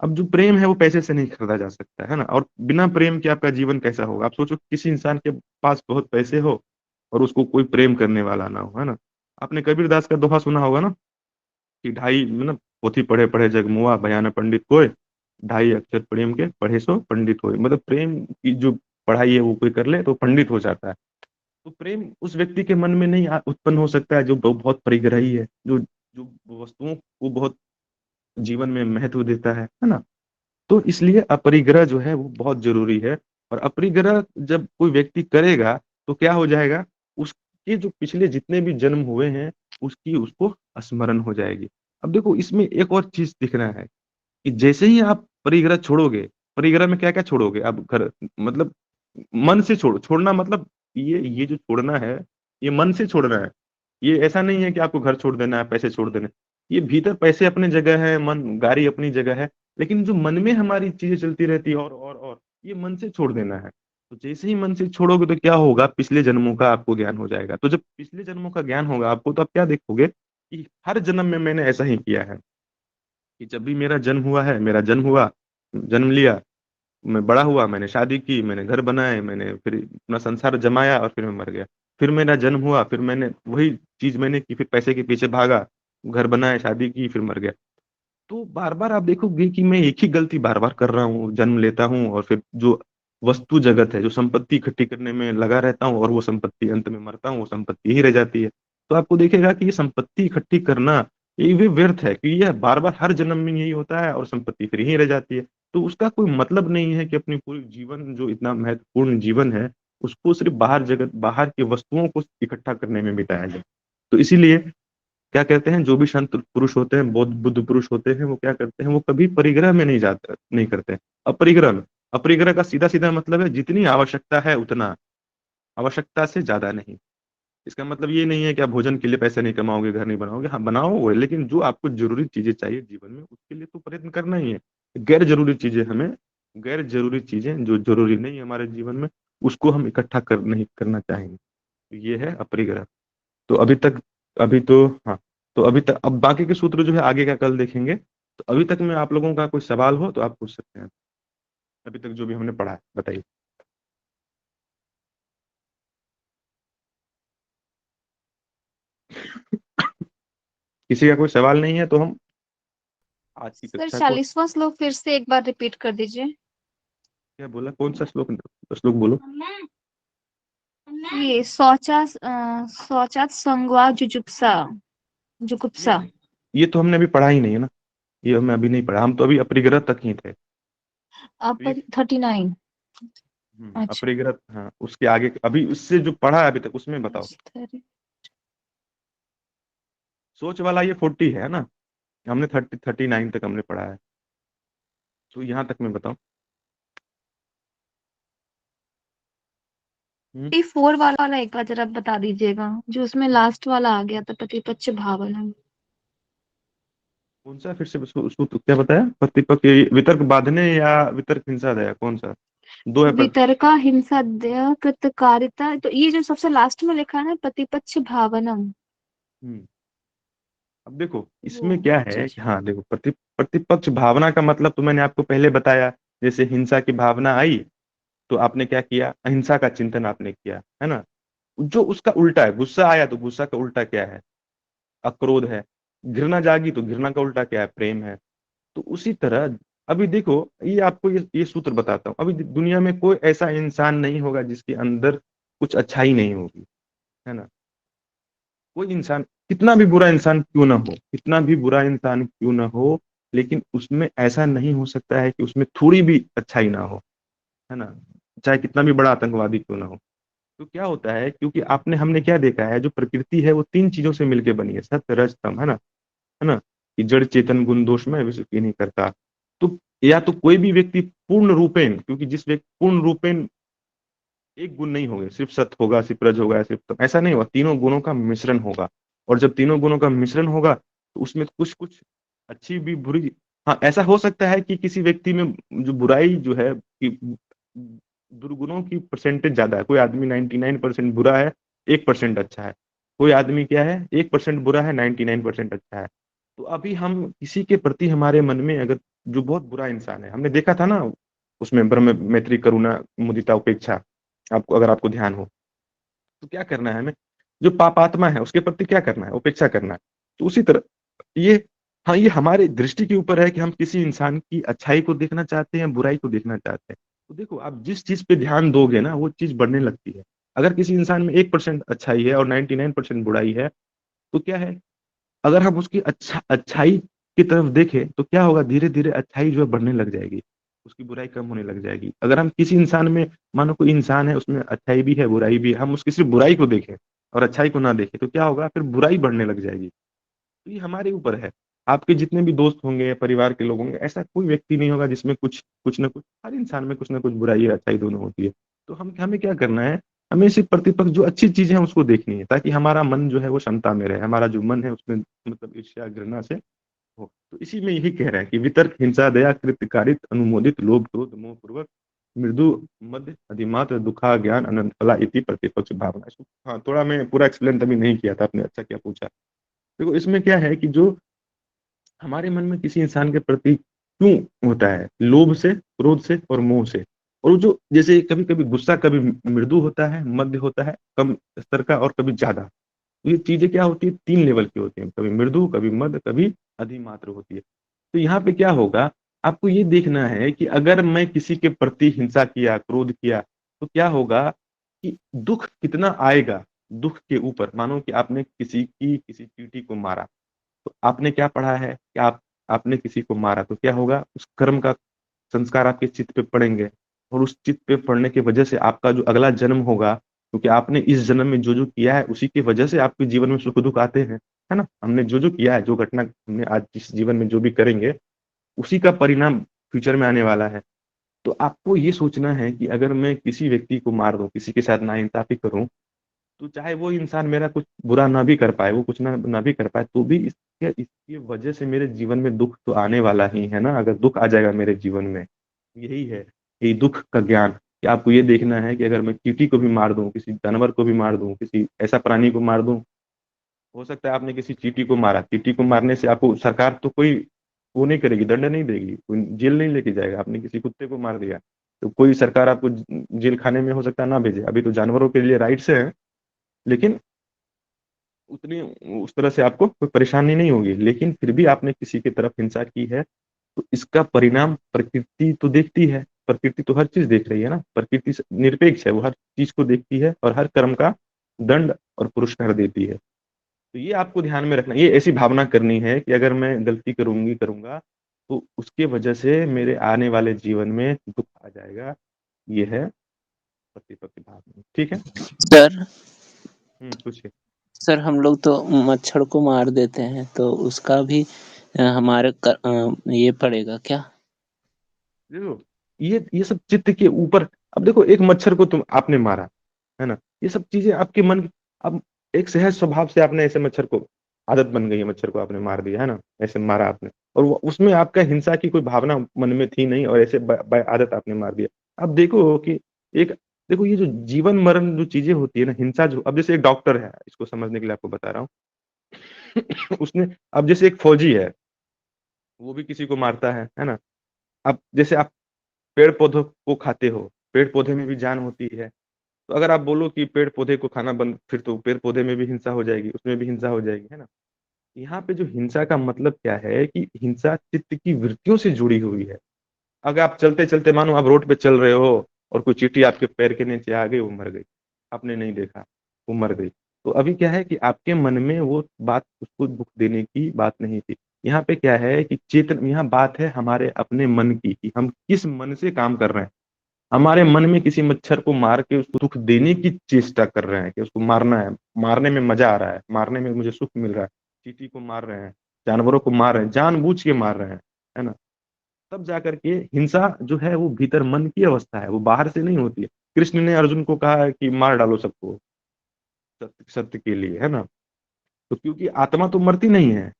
अब जो प्रेम है वो पैसे से नहीं खरीदा जा सकता है ना। और बिना प्रेम के आपका जीवन कैसा होगा? आप सोचो, किसी इंसान के पास बहुत पैसे हो और उसको कोई प्रेम करने वाला ना हो, है ना। आपने कबीरदास का दोहा सुना होगा ना, कि ढाई, मतलब पोथी पढ़े पढ़े जग मुआ, बयान पंडित कोय, ढाई अक्षर प्रेम के पढ़े सो पंडित होए। मतलब प्रेम की जो पढ़ाई है वो कोई कर ले तो पंडित हो जाता है। तो प्रेम उस व्यक्ति के मन में नहीं उत्पन्न हो सकता है जो बहुत परिग्रही है, जो जो वस्तुओं को बहुत जीवन में महत्व देता है ना। तो इसलिए अपरिग्रह जो है वो बहुत जरूरी है। और अपरिग्रह जब कोई व्यक्ति करेगा तो क्या हो जाएगा, उसके जो पिछले जितने भी जन्म हुए हैं उसकी उसको स्मरण हो जाएगी। अब देखो, इसमें एक और चीज दिख रहा है कि जैसे ही आप परिग्रह छोड़ोगे, परिग्रह में क्या क्या छोड़ोगे आप, घर, मतलब मन से छोड़ना मतलब, ये जो छोड़ना है, ये मन से छोड़ना है। ये ऐसा नहीं है कि आपको घर छोड़ देना है, पैसे छोड़ देने। ये भीतर पैसे अपनी जगह है, मन, गाड़ी अपनी जगह है, लेकिन जो मन में हमारी चीजें चलती रहती है और ये मन से छोड़ देना है। तो जैसे ही मन से छोड़ोगे तो क्या होगा, पिछले जन्मों का आपको ज्ञान हो जाएगा। तो जब पिछले जन्मों का ज्ञान होगा आपको, तो आप क्या देखोगे कि हर जन्म में मैंने ऐसा ही किया है। कि जब भी मेरा जन्म हुआ है, मेरा जन्म हुआ, जन्म लिया, मैं बड़ा हुआ, मैंने शादी की, मैंने घर बनाए, मैंने फिर अपना संसार जमाया और फिर मैं मर गया। फिर मेरा जन्म हुआ, फिर मैंने वही चीज मैंने की, फिर पैसे के पीछे भागा, घर बनाए, शादी की, फिर मर गया। तो बार बार आप देखोगे कि मैं एक ही गलती बार बार कर रहा हूँ, जन्म लेता हूँ और फिर जो वस्तु जगत है, जो संपत्ति इकट्ठी करने में लगा रहता हूँ, और वो संपत्ति अंत में मरता हूँ, वो संपत्ति ही रह जाती है। तो आपको देखेगा कि ये संपत्ति इकट्ठी करना, ये भी व्यर्थ है, कि यह बार बार हर जन्म में यही होता है और संपत्ति फिर यही रह जाती है। तो उसका कोई मतलब नहीं है कि अपनी पूरी जीवन, जो इतना महत्वपूर्ण जीवन है, उसको सिर्फ बाहर जगत, बाहर की वस्तुओं को इकट्ठा करने में बिताया जाए। तो इसीलिए क्या कहते हैं, जो भी संत पुरुष होते हैं, बौद्ध बुद्ध पुरुष होते हैं, वो क्या करते हैं, वो कभी परिग्रह में नहीं जाते, नहीं करते हैं, अपरिग्रह में। अपरिग्रह का सीधा सीधा मतलब है जितनी आवश्यकता है उतना, आवश्यकता से ज्यादा नहीं। इसका मतलब ये नहीं है कि आप भोजन के लिए पैसे नहीं कमाओगे, घर नहीं बनाओगे, हाँ बनाओ वो, लेकिन जो आपको जरूरी चीजें चाहिए जीवन में उसके लिए तो प्रयत्न करना ही है। गैर जरूरी चीजें हमें, गैर जरूरी चीजें जो जरूरी नहीं है हमारे जीवन में, उसको हम इकट्ठा कर नहीं करना चाहेंगे। तो ये है अपरिग्रह। तो अभी तक, अभी तो हाँ, तो अभी तक, अब बाकी के सूत्र जो है आगे का कल देखेंगे। तो अभी तक में आप लोगों का कोई सवाल हो तो आप पूछ सकते हैं, अभी तक जो भी हमने पढ़ा है बताइए। किसी का कोई सवाल नहीं है तो हम आज की सर कक्षा को, 40वां श्लोक फिर से एक बार रिपीट कर दीजिए। क्या बोला, कौन सा श्लोक, श्लोक बोलो। ये शौचात संगवा जुजुप्सा, जुगुप्सा। ये तो हमने अभी पढ़ा ही नहीं है ना, ये हमने अभी नहीं पढ़ा, हम तो अभी अपरिग्रह तक ही थे। अब तो ये 39। अच्छा। अपरिग्रह, हाँ उसके आगे अभी उससे जो पढ़ा है अभी तक उसमें बताओ। सोच वाला ये 40 है ना, हमने 39 तक हमने पढ़ा है, तो यहाँ तक में बताओ। 44 वाला एक बार जरा बता दीजिएगा, जो उसमें लास्ट वाला आ गया था, प्रतिपक्ष भावना। कौन सा, फिर से उसको तो क्या बताया, प्रतिपक्ष वितर्क बांधने या वितर्क हिंसा दया, कौन सा, दो है वितर्का हिंसा दया कृतकारिता, तो ये जो सबसे लास्ट में लिखा है ना, प्रतिपक्ष भावनम। हम्म, अब देखो वो। इसमें क्या अच्छा है कि अच्छा। हाँ देखो, प्रतिपक्ष भावना का मतलब तो मैंने आपको पहले बताया। जैसे हिंसा की भावना आई तो आपने क्या किया, अहिंसा का चिंतन आपने किया, है ना। जो उसका उल्टा है, गुस्सा आया तो गुस्सा का उल्टा क्या है, अक्रोध है। घृणा जागी तो घृणा का उल्टा क्या है, प्रेम है। तो उसी तरह अभी देखो, ये आपको ये सूत्र बताता हूँ, अभी दुनिया में कोई ऐसा इंसान नहीं होगा जिसके अंदर कुछ अच्छाई नहीं होगी, है ना। कोई इंसान, कितना भी बुरा इंसान क्यों ना हो, कितना भी बुरा इंसान क्यों ना हो, लेकिन उसमें ऐसा नहीं हो सकता है कि उसमें थोड़ी भी अच्छाई ना हो, है ना। चाहे कितना भी बड़ा आतंकवादी क्यों ना हो। तो क्या होता है, क्योंकि आपने हमने क्या देखा है, जो प्रकृति है वो तीन चीजों से मिलकर बनी है, सत्य रज तम, है ना, कि जड़ चेतन गुण दोष में विश्व की नहीं करता। तो या तो कोई भी व्यक्ति पूर्ण रूपेण, क्योंकि जिस व्यक्ति पूर्ण रूपेण एक गुण नहीं होगा, सिर्फ सत्य होगा, सिर्फ रज होगा, सिर्फ तम, ऐसा नहीं होगा, तीनों गुणों का मिश्रण होगा। और जब तीनों गुणों का मिश्रण होगा तो उसमें कुछ कुछ अच्छी भी बुरी, हाँ ऐसा हो सकता है कि किसी व्यक्ति में जो बुराई जो है कि दुर्गुणों की परसेंटेज ज्यादा है, कोई आदमी 99% बुरा है, 1% अच्छा है। कोई आदमी क्या है, 1% बुरा है, 99% अच्छा है। तो अभी हम किसी के प्रति हमारे मन में अगर, जो बहुत बुरा इंसान है, हमने देखा था ना उसमें ब्रह्म मैत्री करुणा मुदिता उपेक्षा, आपको अगर आपको ध्यान हो, तो क्या करना है हमें, जो पापात्मा है उसके प्रति क्या करना है, उपेक्षा करना है। तो उसी तरह ये, हाँ ये हमारे दृष्टि के ऊपर है कि हम किसी इंसान की अच्छाई को देखना चाहते हैं, बुराई को देखना चाहते हैं। तो देखो आप जिस चीज पे ध्यान दोगे ना वो चीज बढ़ने लगती है। अगर किसी इंसान में 1% अच्छाई है और 99% बुराई है, तो क्या है, अगर हम उसकी अच्छाई की तरफ देखें तो क्या होगा, धीरे धीरे अच्छाई जो है बढ़ने लग जाएगी, उसकी बुराई कम होने लग जाएगी। अगर हम किसी इंसान में, मानो कोई इंसान है उसमें अच्छाई भी है बुराई भी है, हम उसकी सिर्फ बुराई को देखें और अच्छाई को ना देखें, तो क्या होगा, फिर बुराई बढ़ने लग जाएगी। तो ये हमारे ऊपर है। आपके जितने भी दोस्त होंगे, परिवार के लोग होंगे, ऐसा कोई व्यक्ति नहीं होगा जिसमें कुछ कुछ ना कुछ, हर इंसान में कुछ ना कुछ बुराई और अच्छाई दोनों होती है। तो हम हमें क्या करना है, हमें सिर्फ प्रतिपक्ष जो अच्छी चीजें हैं उसको देखनी है, ताकि हमारा मन जो है वो क्षमता में रहे, हमारा जो मन है उसमें मतलब ईर्ष्या घृणा से हो। तो इसी में यही कह रहा है कि वितर्क हिंसा दया कृत्यकारित अनुमोदित लोभ क्रोध मोह पूर्वक मृदु मध्य अधिमात्र दुखा ज्ञान अनंत फला इति प्रतिपक्ष भावना। इसको हाँ थोड़ा मैं पूरा एक्सप्लेन तभी नहीं किया था, आपने अच्छा क्या पूछा। देखो इसमें क्या है कि जो हमारे मन में किसी इंसान के प्रति क्यों होता है, लोभ से, क्रोध से और मोह से। और वो जो जैसे कभी कभी गुस्सा कभी मृदु होता है, मध्य होता है, कम स्तर का, और कभी ज्यादा। तो ये चीजें क्या होती है, 3 लेवल की होती है, कभी मृदु, कभी मध्य, कभी अधिमात्र होती है। तो यहाँ पे क्या होगा, आपको ये देखना है कि अगर मैं किसी के प्रति हिंसा किया, क्रोध किया, तो क्या होगा कि दुख कितना आएगा। दुख के ऊपर मानो कि आपने किसी चींटी को मारा, तो आपने क्या पढ़ा है कि आपने किसी को मारा तो क्या होगा, उस कर्म का संस्कार आपके चित्त पे पड़ेंगे। और उस चित्त पे पड़ने की वजह से आपका जो अगला जन्म होगा, क्योंकि आपने इस जन्म में जो जो किया है उसी की वजह से आपके जीवन में सुख दुख आते हैं, है ना। हमने जो जो किया है, जो घटना हमने आज इस जीवन में जो भी करेंगे, उसी का परिणाम फ्यूचर में आने वाला है। तो आपको ये सोचना है कि अगर मैं किसी व्यक्ति को मार दूं, किसी के साथ नाइंसाफी करूं, तो चाहे वो इंसान मेरा कुछ बुरा ना भी कर पाए, वो कुछ ना भी कर पाए, तो भी इसके इसकी वजह से मेरे जीवन में दुख तो आने वाला ही है ना। अगर दुख आ जाएगा मेरे जीवन में, यही है कि दुख का ज्ञान, कि आपको ये देखना है कि अगर मैं चींटी को भी मार दूं, किसी जानवर को भी मार दूं, किसी ऐसा प्राणी को मार दूं, हो सकता है आपने किसी चींटी को मारा, चींटी को मारने से आपको सरकार तो कोई वो नहीं करेगी, दंड नहीं देगी, कोई जेल नहीं लेके जाएगा। आपने किसी कुत्ते को मार दिया तो कोई सरकार आपको जेल खाने में हो सकता है ना भेजे, अभी तो जानवरों के लिए राइट्स है, लेकिन उतनी उस तरह से आपको कोई परेशानी नहीं होगी। लेकिन फिर भी आपने किसी की तरफ हिंसा की है, तो इसका परिणाम प्रकृति तो देखती है। प्रकृति तो हर चीज देख रही है ना, प्रकृति निरपेक्ष है, वो हर चीज को देखती है और हर कर्म का दंड और पुरस्कार देती है। तो ये आपको ध्यान में रखना, ये ऐसी भावना करनी है कि अगर मैं गलती करूंगा तो उसके वजह से मेरे आने वाले जीवन में दुख आ जाएगा। ये है प्रतिपत्ति भावना। ठीक है। सर पूछिए। सर हम लोग तो मच्छर को मार देते हैं तो उसका भी हमारे ये पड़ेगा क्या? देखो, ये सब चित्त के ऊपर। अब देखो, एक मच्छर को तुम आपने मारा, है ना, ये सब चीजें आपके मन की। अब एक सहज स्वभाव से आपने ऐसे मच्छर को, आदत बन गई है, मच्छर को आपने मार दिया, है ना, ऐसे मारा आपने, और उसमें आपका हिंसा की कोई भावना मन में थी नहीं, और ऐसे आदत आपने मार दिया। अब देखो कि एक, देखो ये जो जीवन मरण जो चीजें होती है ना, हिंसा जो, अब जैसे एक डॉक्टर है, इसको समझने के लिए आपको बता रहा हूँ। उसने, अब जैसे एक फौजी है, वो भी किसी को मारता है ना। अब जैसे आप पेड़ पौधों को खाते हो, पेड़ पौधे में भी जान होती है। तो अगर आप बोलो कि पेड़ पौधे को खाना बंद, फिर तो पेड़ पौधे में भी हिंसा हो जाएगी, उसमें भी हिंसा हो जाएगी, है ना। यहाँ पे जो हिंसा का मतलब क्या है कि हिंसा चित्त की वृत्तियों से जुड़ी हुई है। अगर आप चलते चलते, मानो आप रोड पे चल रहे हो और कोई चींटी आपके पैर के नीचे आ गई, वो मर गई, आपने नहीं देखा, वो मर गई। तो अभी क्या है कि आपके मन में वो बात, उसको दुख देने की बात नहीं थी। यहाँ पे क्या है कि चेतन, यहाँ बात है हमारे अपने मन की, कि हम किस मन से काम कर रहे हैं। हमारे मन में किसी मच्छर को मार के उसको दुख देने की चेष्टा कर रहे हैं, कि उसको मारना है, मारने में मजा आ रहा है, मारने में मुझे सुख मिल रहा है। चींटी को मार रहे हैं, जानवरों को मार रहे हैं, जानबूझ के मार रहे हैं, है ना। तब जाकर के हिंसा जो है वो भीतर मन की अवस्था है, वो बाहर से नहीं होती है। कृष्ण ने अर्जुन को कहा है कि मार डालो सबको, सत्य सत्य के लिए, है ना। तो क्योंकि आत्मा तो मरती नहीं है।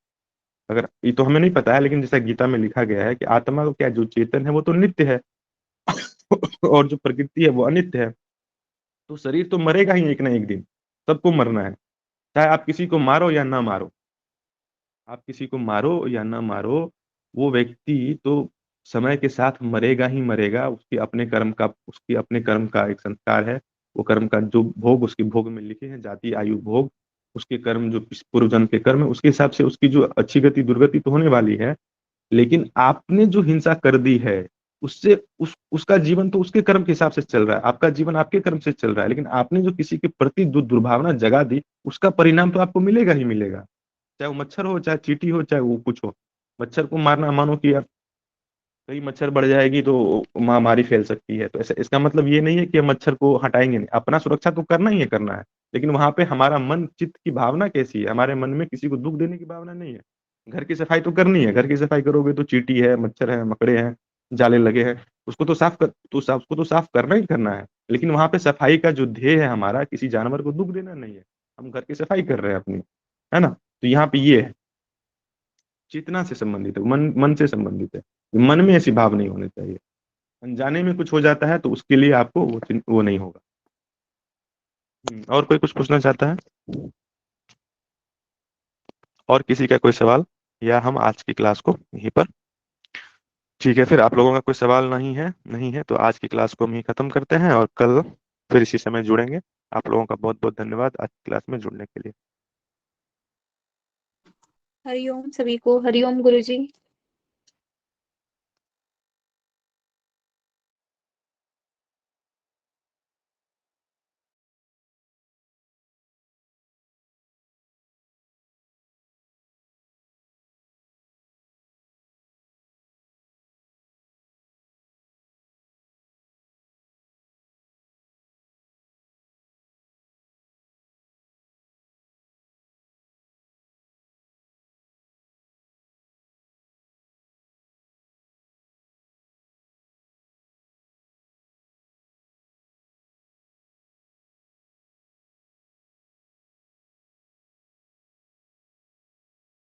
अगर ये तो हमें नहीं पता है, लेकिन जैसा गीता में लिखा गया है कि आत्मा को क्या, जो चेतन है वो तो नित्य है। और जो प्रकृति है वो अनित्य है। तो शरीर तो मरेगा ही एक ना एक दिन, सबको मरना है। चाहे आप किसी को मारो या ना मारो, आप किसी को मारो या ना मारो, वो व्यक्ति तो समय के साथ मरेगा ही मरेगा। उसके अपने कर्म का एक संस्कार है। वो कर्म का जो भोग उसके भोग में लिखे हैं, जाति आयु भोग, उसके कर्म जो पूर्व जन्म के कर्म है, उसके हिसाब से उसकी जो अच्छी गति दुर्गति तो होने वाली है। लेकिन आपने जो हिंसा कर दी है, उससे उसका जीवन तो उसके कर्म के हिसाब से चल रहा है, आपका जीवन आपके कर्म से चल रहा है। लेकिन आपने जो किसी के प्रति दुर्भावना जगा दी, उसका परिणाम तो आपको मिलेगा ही मिलेगा। चाहे वो मच्छर हो, चाहे चींटी हो, चाहे वो कुछ हो। मच्छर को मारना, मानो कि यार कई मच्छर बढ़ जाएगी तो महामारी फैल सकती है, तो ऐसा, इसका मतलब ये नहीं है कि हम मच्छर को हटाएंगे नहीं, अपना सुरक्षा तो करना ही है, करना है। लेकिन वहां पे हमारा मन चित्त की भावना कैसी है, हमारे मन में किसी को दुख देने की भावना नहीं है। घर की सफाई तो करनी है, घर की सफाई करोगे तो चींटी है, मच्छर है, मकड़े हैं, जाले लगे हैं, उसको तो साफ करना ही करना है। लेकिन वहां पे सफाई का जो ध्येय है हमारा, किसी जानवर को दुख देना नहीं है। हम घर की सफाई कर रहे हैं अपनी, है ना। तो यहाँ पे ये है, चेतना से संबंधित है, मन मन से संबंधित है। मन में ऐसी भाव नहीं होनी चाहिए। अनजाने में कुछ हो जाता है तो उसके लिए आपको वो नहीं होगा। और कोई कुछ पूछना चाहता है? और किसी का कोई सवाल, या हम आज की क्लास को यहीं पर, ठीक है, फिर आप लोगों का कोई सवाल नहीं है तो आज की क्लास को हम यहीं खत्म करते हैं, और कल फिर इसी समय जुड़ेंगे। आप लोगों का बहुत बहुत धन्यवाद आज की क्लास में जुड़ने के लिए। हरिओम सभी को, हरिओम गुरुजी।